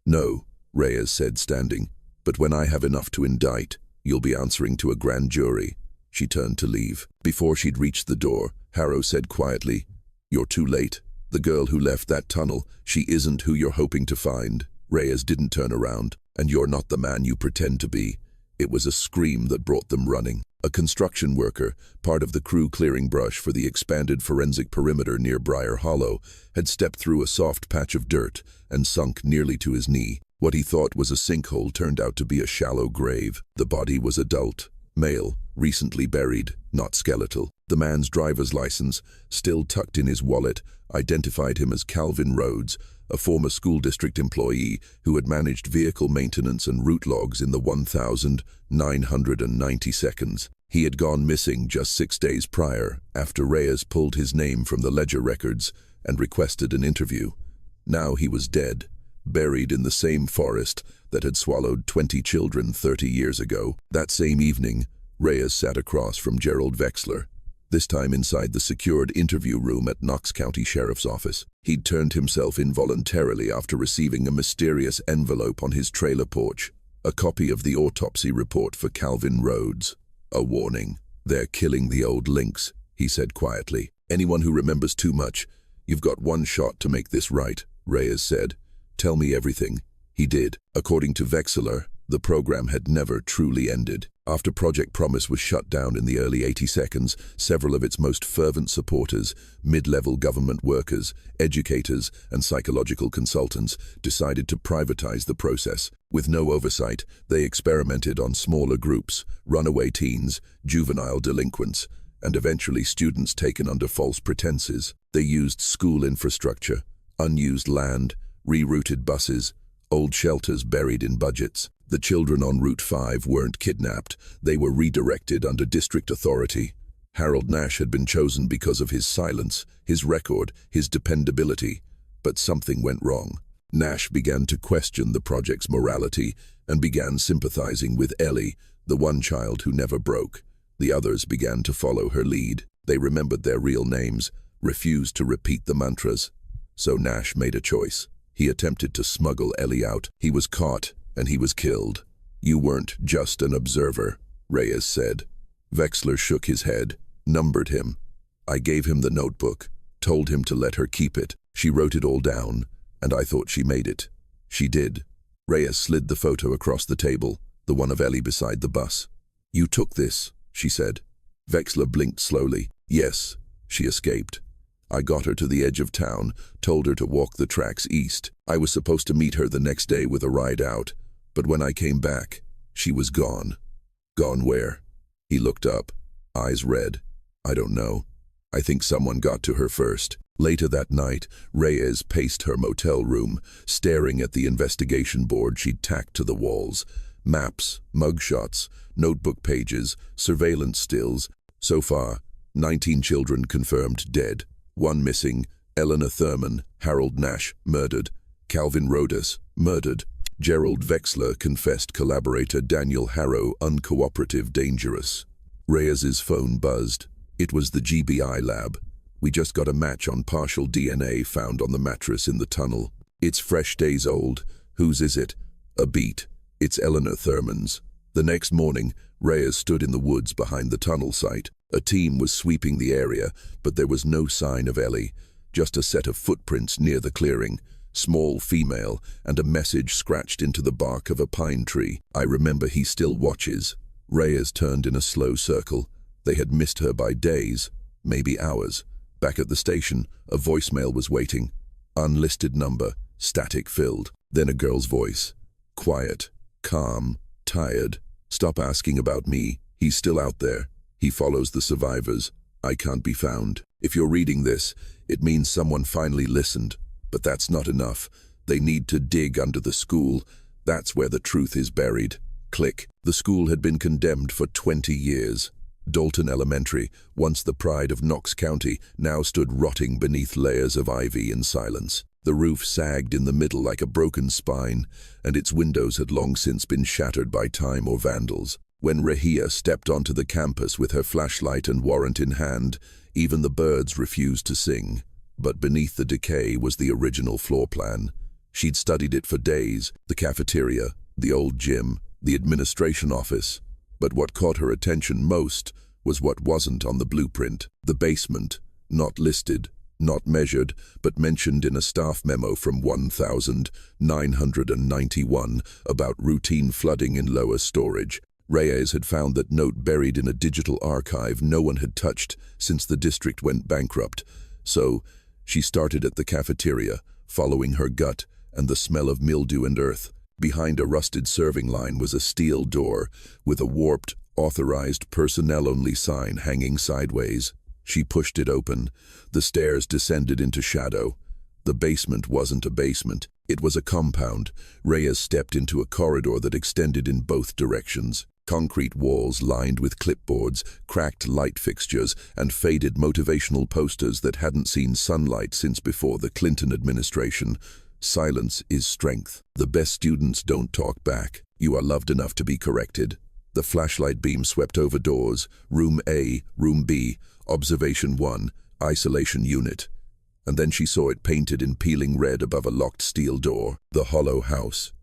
"No," Reyes said, standing. "But when I have enough to indict, you'll be answering to a grand jury." She turned to leave. Before she'd reached the door, Harrow said quietly, "You're too late. The girl who left that tunnel, she isn't who you're hoping to find." Reyes didn't turn around. "And you're not the man you pretend to be." It was a scream that brought them running. A construction worker, part of the crew clearing brush for the expanded forensic perimeter near Briar Hollow, had stepped through a soft patch of dirt and sunk nearly to his knee. What he thought was a sinkhole turned out to be a shallow grave. The body was adult, male, recently buried, not skeletal. The man's driver's license, still tucked in his wallet, identified him as Calvin Rhodes, a former school district employee who had managed vehicle maintenance and route logs in the 1,990 seconds. He had gone missing just 6 days prior, after Reyes pulled his name from the ledger records and requested an interview. Now he was dead, buried in the same forest that had swallowed 20 children 30 years ago. That same evening, Reyes sat across from Gerald Vexler, this time inside the secured interview room at Knox County Sheriff's Office. He'd turned himself in voluntarily after receiving a mysterious envelope on his trailer porch, a copy of the autopsy report for Calvin Rhodes. A warning. "They're killing the old links," he said quietly. "Anyone who remembers too much, you've got one shot to make this right," Reyes said. "Tell me everything." He did. According to Vexler, the program had never truly ended. After Project Promise was shut down in the early 80 seconds, several of its most fervent supporters, mid-level government workers, educators, and psychological consultants, decided to privatize the process. With no oversight, they experimented on smaller groups, runaway teens, juvenile delinquents, and eventually students taken under false pretenses. They used school infrastructure, unused land, rerouted buses, old shelters buried in budgets. The children on Route 5 weren't kidnapped, they were redirected under district authority. Harold Nash had been chosen because of his silence, his record, his dependability. But something went wrong. Nash began to question the project's morality and began sympathizing with Ellie, the one child who never broke. The others began to follow her lead. They remembered their real names, refused to repeat the mantras. So Nash made a choice. He attempted to smuggle Ellie out. He was caught, and he was killed. "You weren't just an observer," Reyes said. Vexler shook his head, numbered him. "I gave him the notebook, told him to let her keep it. She wrote it all down, and I thought she made it. She did." Reyes slid the photo across the table, the one of Ellie beside the bus. "You took this," she said. Vexler blinked slowly. "Yes, she escaped. I got her to the edge of town, told her to walk the tracks east. I was supposed to meet her the next day with a ride out, but when I came back, she was gone." "Gone where?" He looked up, eyes red. "I don't know. I think someone got to her first." Later that night, Reyes paced her motel room, staring at the investigation board she'd tacked to the walls. Maps, mugshots, notebook pages, surveillance stills. So far, 19 children confirmed dead. 1 missing, Eleanor Thurman, Harold Nash, murdered. Calvin Rhodes, murdered. Gerald Vexler confessed collaborator Daniel Harrow uncooperative dangerous. Reyes's phone buzzed. It was the GBI lab. We just got a match on partial DNA found on the mattress in the tunnel. It's fresh days old. Whose is it? A beat. It's Eleanor Thurman's. The next morning, Reyes stood in the woods behind the tunnel site. A team was sweeping the area, but there was no sign of Ellie. Just a set of footprints near the clearing. Small female, and a message scratched into the bark of a pine tree. I remember he still watches. Reyes turned in a slow circle. They had missed her by days, maybe hours. Back at the station, a voicemail was waiting. Unlisted number, static filled. Then a girl's voice. Quiet, calm, tired. Stop asking about me. He's still out there. He follows the survivors. I can't be found. If you're reading this, it means someone finally listened. But that's not enough. They need to dig under the school. That's where the truth is buried. Click. The school had been condemned for 20 years. Dalton Elementary, once the pride of Knox County, now stood rotting beneath layers of ivy and silence. The roof sagged in the middle like a broken spine, and its windows had long since been shattered by time or vandals. When Rahia stepped onto the campus with her flashlight and warrant in hand, even the birds refused to sing. But beneath the decay was the original floor plan. She'd studied it for days, the cafeteria, the old gym, the administration office. But what caught her attention most was what wasn't on the blueprint. The basement, not listed, not measured, but mentioned in a staff memo from 1991 about routine flooding in lower storage. Reyes had found that note buried in a digital archive no one had touched since the district went bankrupt. So, she started at the cafeteria, following her gut and the smell of mildew and earth. Behind a rusted serving line was a steel door with a warped, authorized personnel-only sign hanging sideways. She pushed it open. The stairs descended into shadow. The basement wasn't a basement. It was a compound. Reyes stepped into a corridor that extended in both directions. Concrete walls lined with clipboards, cracked light fixtures, and faded motivational posters that hadn't seen sunlight since before the Clinton administration. Silence is strength. The best students don't talk back. You are loved enough to be corrected. The flashlight beam swept over doors. Room A, Room B, Observation 1, Isolation Unit. And then she saw it painted in peeling red above a locked steel door. The Hollow House.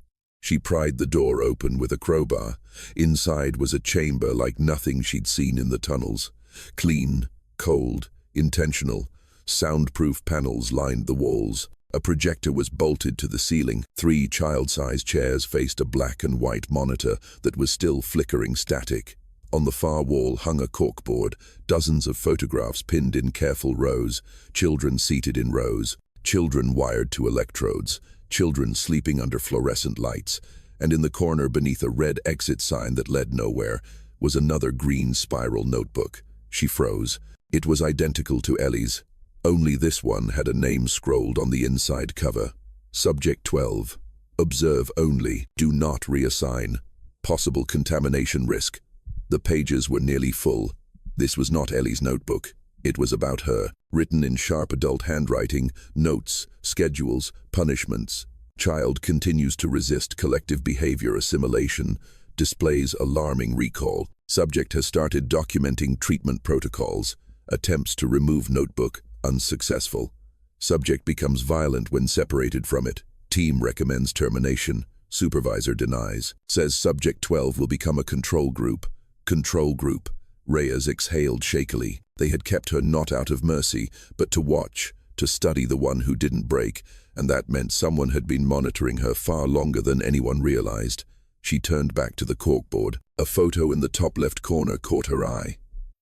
She pried the door open with a crowbar. Inside was a chamber like nothing she'd seen in the tunnels. Clean, cold, intentional. Soundproof panels lined the walls. A projector was bolted to the ceiling. 3 child-sized chairs faced a black and white monitor that was still flickering static. On the far wall hung a corkboard, dozens of photographs pinned in careful rows, children seated in rows, children wired to electrodes, children sleeping under fluorescent lights, and in the corner beneath a red exit sign that led nowhere was another green spiral notebook. She froze. It was identical to Ellie's. Only this one had a name scrolled on the inside cover. Subject 12. Observe only. Do not reassign. Possible contamination risk. The pages were nearly full. This was not Ellie's notebook. It was about her, written in sharp adult handwriting, notes, schedules, punishments. Child continues to resist collective behavior assimilation, displays alarming recall. Subject has started documenting treatment protocols. Attempts to remove notebook, unsuccessful. Subject becomes violent when separated from it. Team recommends termination. Supervisor denies. Says Subject 12 will become a control group. Control group. Reyes exhaled shakily. They had kept her not out of mercy, but to watch, to study the one who didn't break, and that meant someone had been monitoring her far longer than anyone realized. She turned back to the corkboard. A photo in the top left corner caught her eye.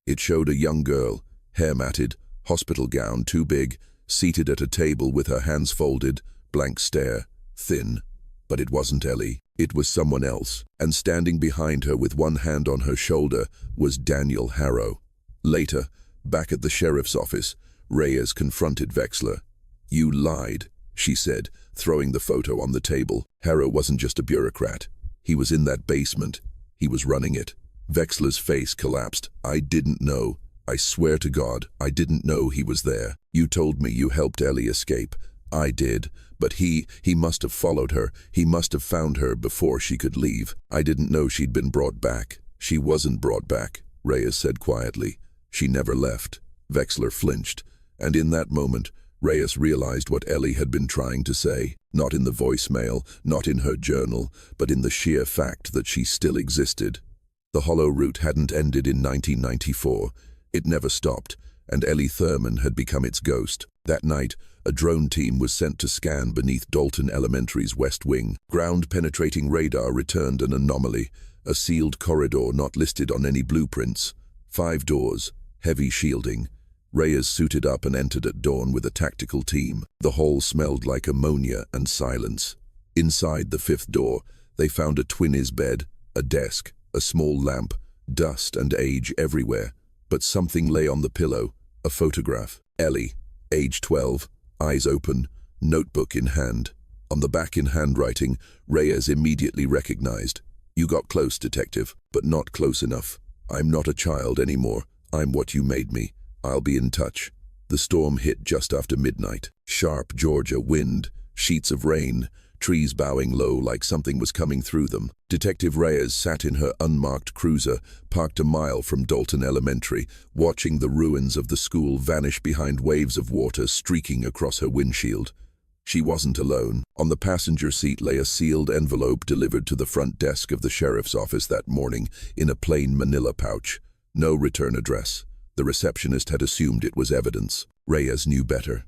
It showed a young girl, hair matted, hospital gown too big, seated at a table with her hands folded, blank stare, thin. But it wasn't Ellie. It was someone else, and standing behind her with one hand on her shoulder was Daniel Harrow. Later, back at the sheriff's office, Reyes confronted Vexler. "You lied," she said, throwing the photo on the table. Harrow wasn't just a bureaucrat. He was in that basement. He was running it. Vexler's face collapsed. "I didn't know. I swear to God, I didn't know he was there. You told me you helped Ellie escape. I did, but he must have followed her. He must have found her before she could leave. I didn't know she'd been brought back." "She wasn't brought back," Reyes said quietly. She never left. Wexler flinched, and in that moment, Reyes realized what Ellie had been trying to say, not in the voicemail, not in her journal, but in the sheer fact that she still existed. The Hollow Route hadn't ended in 1994. It never stopped, and Ellie Thurman had become its ghost. That night, a drone team was sent to scan beneath Dalton Elementary's west wing. Ground-penetrating radar returned an anomaly, a sealed corridor not listed on any blueprints. 5 doors, heavy shielding. Reyes suited up and entered at dawn with a tactical team. The hall smelled like ammonia and silence. Inside the 5th door, they found a twin-is bed, a desk, a small lamp, dust and age everywhere. But something lay on the pillow, a photograph. Ellie, age 12, eyes open, notebook in hand. On the back in handwriting, Reyes immediately recognized. "You got close, detective, but not close enough. I'm not a child anymore. I'm what you made me. I'll be in touch." The storm hit just after midnight. Sharp Georgia wind, sheets of rain, trees bowing low like something was coming through them. Detective Reyes sat in her unmarked cruiser, parked a mile from Dalton Elementary, watching the ruins of the school vanish behind waves of water streaking across her windshield. She wasn't alone. On the passenger seat lay a sealed envelope delivered to the front desk of the sheriff's office that morning in a plain manila pouch. No return address. The receptionist had assumed it was evidence. Reyes knew better.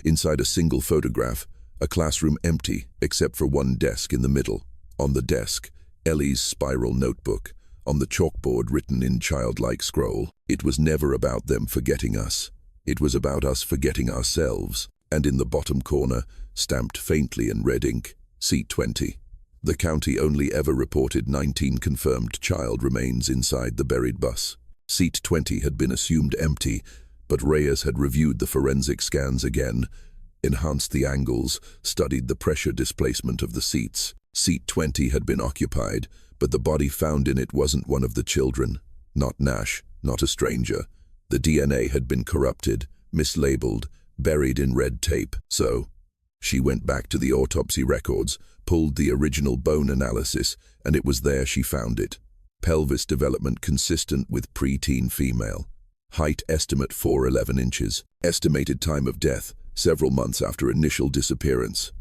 Inside a single photograph, a classroom empty except for one desk in the middle. On the desk, Ellie's spiral notebook. On the chalkboard written in childlike scroll. It was never about them forgetting us. It was about us forgetting ourselves. And in the bottom corner, stamped faintly in red ink, Seat 20. The county only ever reported 19 confirmed child remains inside the buried bus. Seat 20 had been assumed empty, but Reyes had reviewed the forensic scans again, enhanced the angles, studied the pressure displacement of the seats. Seat 20 had been occupied, but the body found in it wasn't one of the children. Not Nash, not a stranger. The DNA had been corrupted, mislabeled, buried in red tape. So, she went back to the autopsy records, pulled the original bone analysis, and it was there she found it. Pelvis development consistent with preteen female. Height estimate 4'11" inches. Estimated time of death, several months after initial disappearance.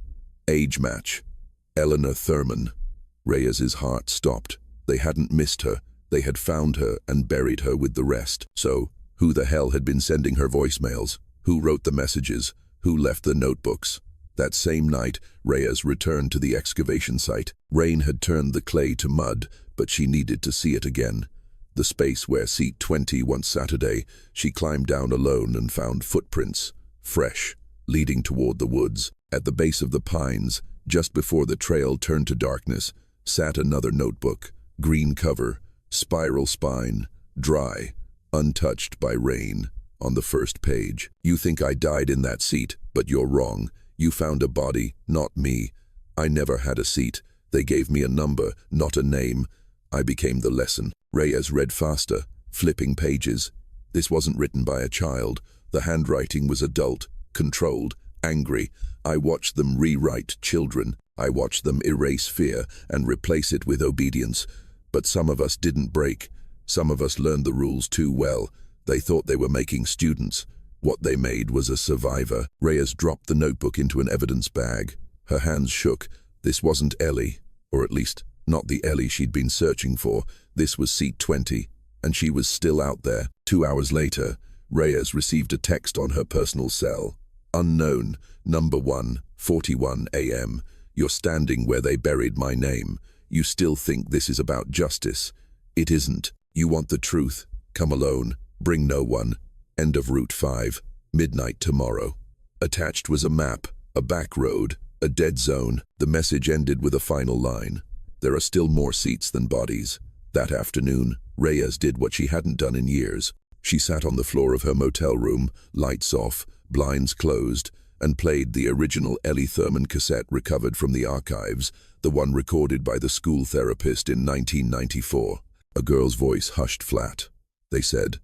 Age match. Eleanor Thurman. Reyes's heart stopped. They hadn't missed her. They had found her and buried her with the rest. So, who the hell had been sending her voicemails? Who wrote the messages? Who left the notebooks? That same night, Reyes returned to the excavation site. Rain had turned the clay to mud, but she needed to see it again. The space where Seat 20 once Saturday, she climbed down alone and found footprints, fresh, leading toward the woods. At the base of the pines, just before the trail turned to darkness, sat another notebook, green cover, spiral spine, dry, untouched by rain. On the first page, "You think I died in that seat, but you're wrong. You found a body, not me. I never had a seat. They gave me a number, not a name. I became the lesson." Reyes read faster, flipping pages. This wasn't written by a child. The handwriting was adult, controlled, angry. I watched them rewrite children. I watched them erase fear and replace it with obedience. But some of us didn't break. Some of us learned the rules too well. They thought they were making students. What they made was a survivor. Reyes dropped the notebook into an evidence bag. Her hands shook. This wasn't Ellie, or at least not the Ellie she'd been searching for. This was Seat 20, and she was still out there. 2 hours later, Reyes received a text on her personal cell. "Unknown, number 1, 41 a.m. You're standing where they buried my name. You still think this is about justice. It isn't. You want the truth. Come alone. Bring no one. End of Route 5. Midnight tomorrow." Attached was a map, a back road, a dead zone. The message ended with a final line. "There are still more seats than bodies." That afternoon, Reyes did what she hadn't done in years. She sat on the floor of her motel room, lights off, blinds closed, and played the original Ellie Thurman cassette recovered from the archives, the one recorded by the school therapist in 1994. A girl's voice hushed flat. They said,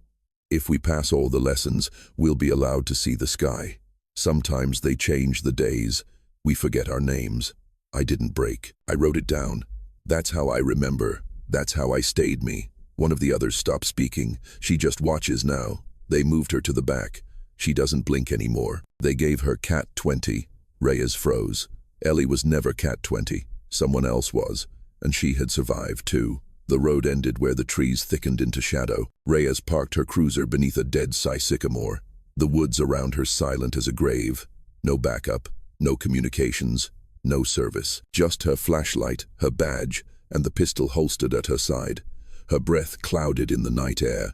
"If we pass all the lessons, we'll be allowed to see the sky. Sometimes they change the days. We forget our names. I didn't break. I wrote it down. That's how I remember. That's how I stayed me. One of the others stopped speaking. She just watches now. They moved her to the back. She doesn't blink anymore. They gave her Cat 20. Reyes froze. Ellie was never Cat 20. Someone else was. And she had survived too. The road ended where the trees thickened into shadow. Reyes parked her cruiser beneath a dead sycamore. The woods around her silent as a grave. No backup, no communications, no service. Just her flashlight, her badge, and the pistol holstered at her side. Her breath clouded in the night air.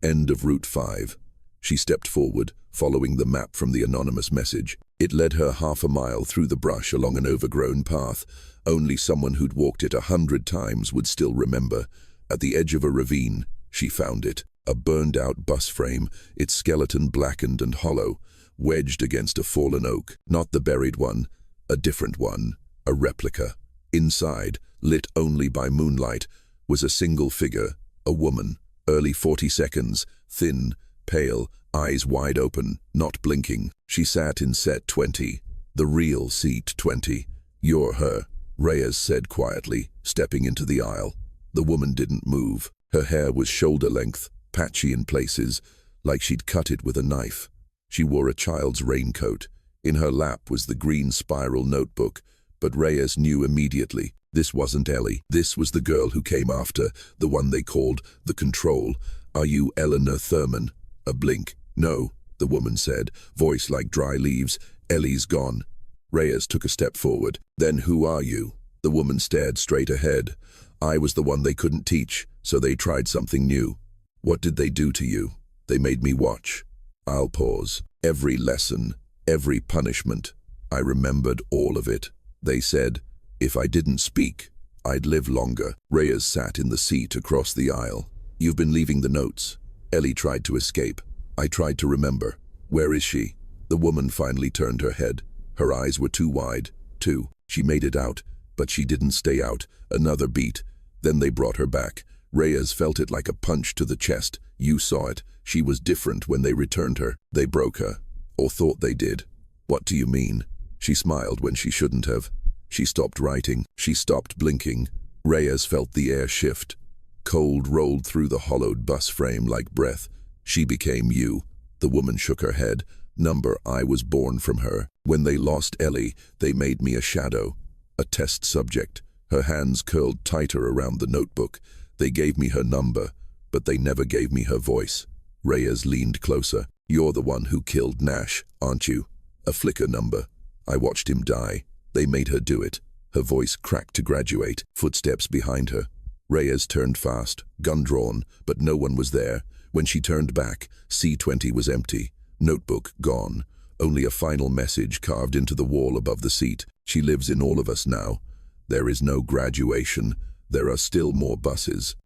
End of Route 5. She stepped forward, following the map from the anonymous message. It led her half a mile through the brush along an overgrown path. Only someone who'd walked it 100 times would still remember. At the edge of a ravine, she found it. A burned-out bus frame, its skeleton blackened and hollow, wedged against a fallen oak. Not the buried one, a different one, a replica. Inside, lit only by moonlight, was a single figure, a woman, early 42nds, thin, pale, eyes wide open, not blinking. She sat in set 20, the real seat 20. "You're her," Reyes said quietly, stepping into the aisle. The woman didn't move. Her hair was shoulder-length, patchy in places, like she'd cut it with a knife. She wore a child's raincoat. In her lap was the green spiral notebook, but Reyes knew immediately. This wasn't Ellie. This was the girl who came after, the one they called the Control. "Are you Eleanor Thurman?" A blink. "No," the woman said, voice like dry leaves. "Ellie's gone." Reyes took a step forward. "Then who are you?" The woman stared straight ahead. "I was the one they couldn't teach, so they tried something new." "What did they do to you?" "They made me watch." I'll pause. Every lesson, every punishment. I remembered all of it. They said, if I didn't speak, I'd live longer. Reyes sat in the seat across the aisle. "You've been leaving the notes." Ellie tried to escape. I tried to remember. "Where is she?" The woman finally turned her head. Her eyes were too wide. She made it out, but she didn't stay out. Another beat. Then they brought her back. Reyes felt it like a punch to the chest. You saw it. She was different when they returned her. They broke her. Or thought they did. "What do you mean?" She smiled when she shouldn't have. She stopped writing. She stopped blinking. Reyes felt the air shift. Cold rolled through the hollowed bus frame like breath. "She became you." The woman shook her head. "Number I was born from her. When they lost Ellie, they made me a shadow. A test subject." Her hands curled tighter around the notebook. "They gave me her number, but they never gave me her voice." Reyes leaned closer. "You're the one who killed Nash, aren't you?" "A flicker number. I watched him die. They made her do it." Her voice cracked to graduate. Footsteps behind her. Reyes turned fast, gun drawn, but no one was there. When she turned back, C-20 was empty. Notebook gone. Only a final message carved into the wall above the seat. "She lives in all of us now. There is no graduation. There are still more buses."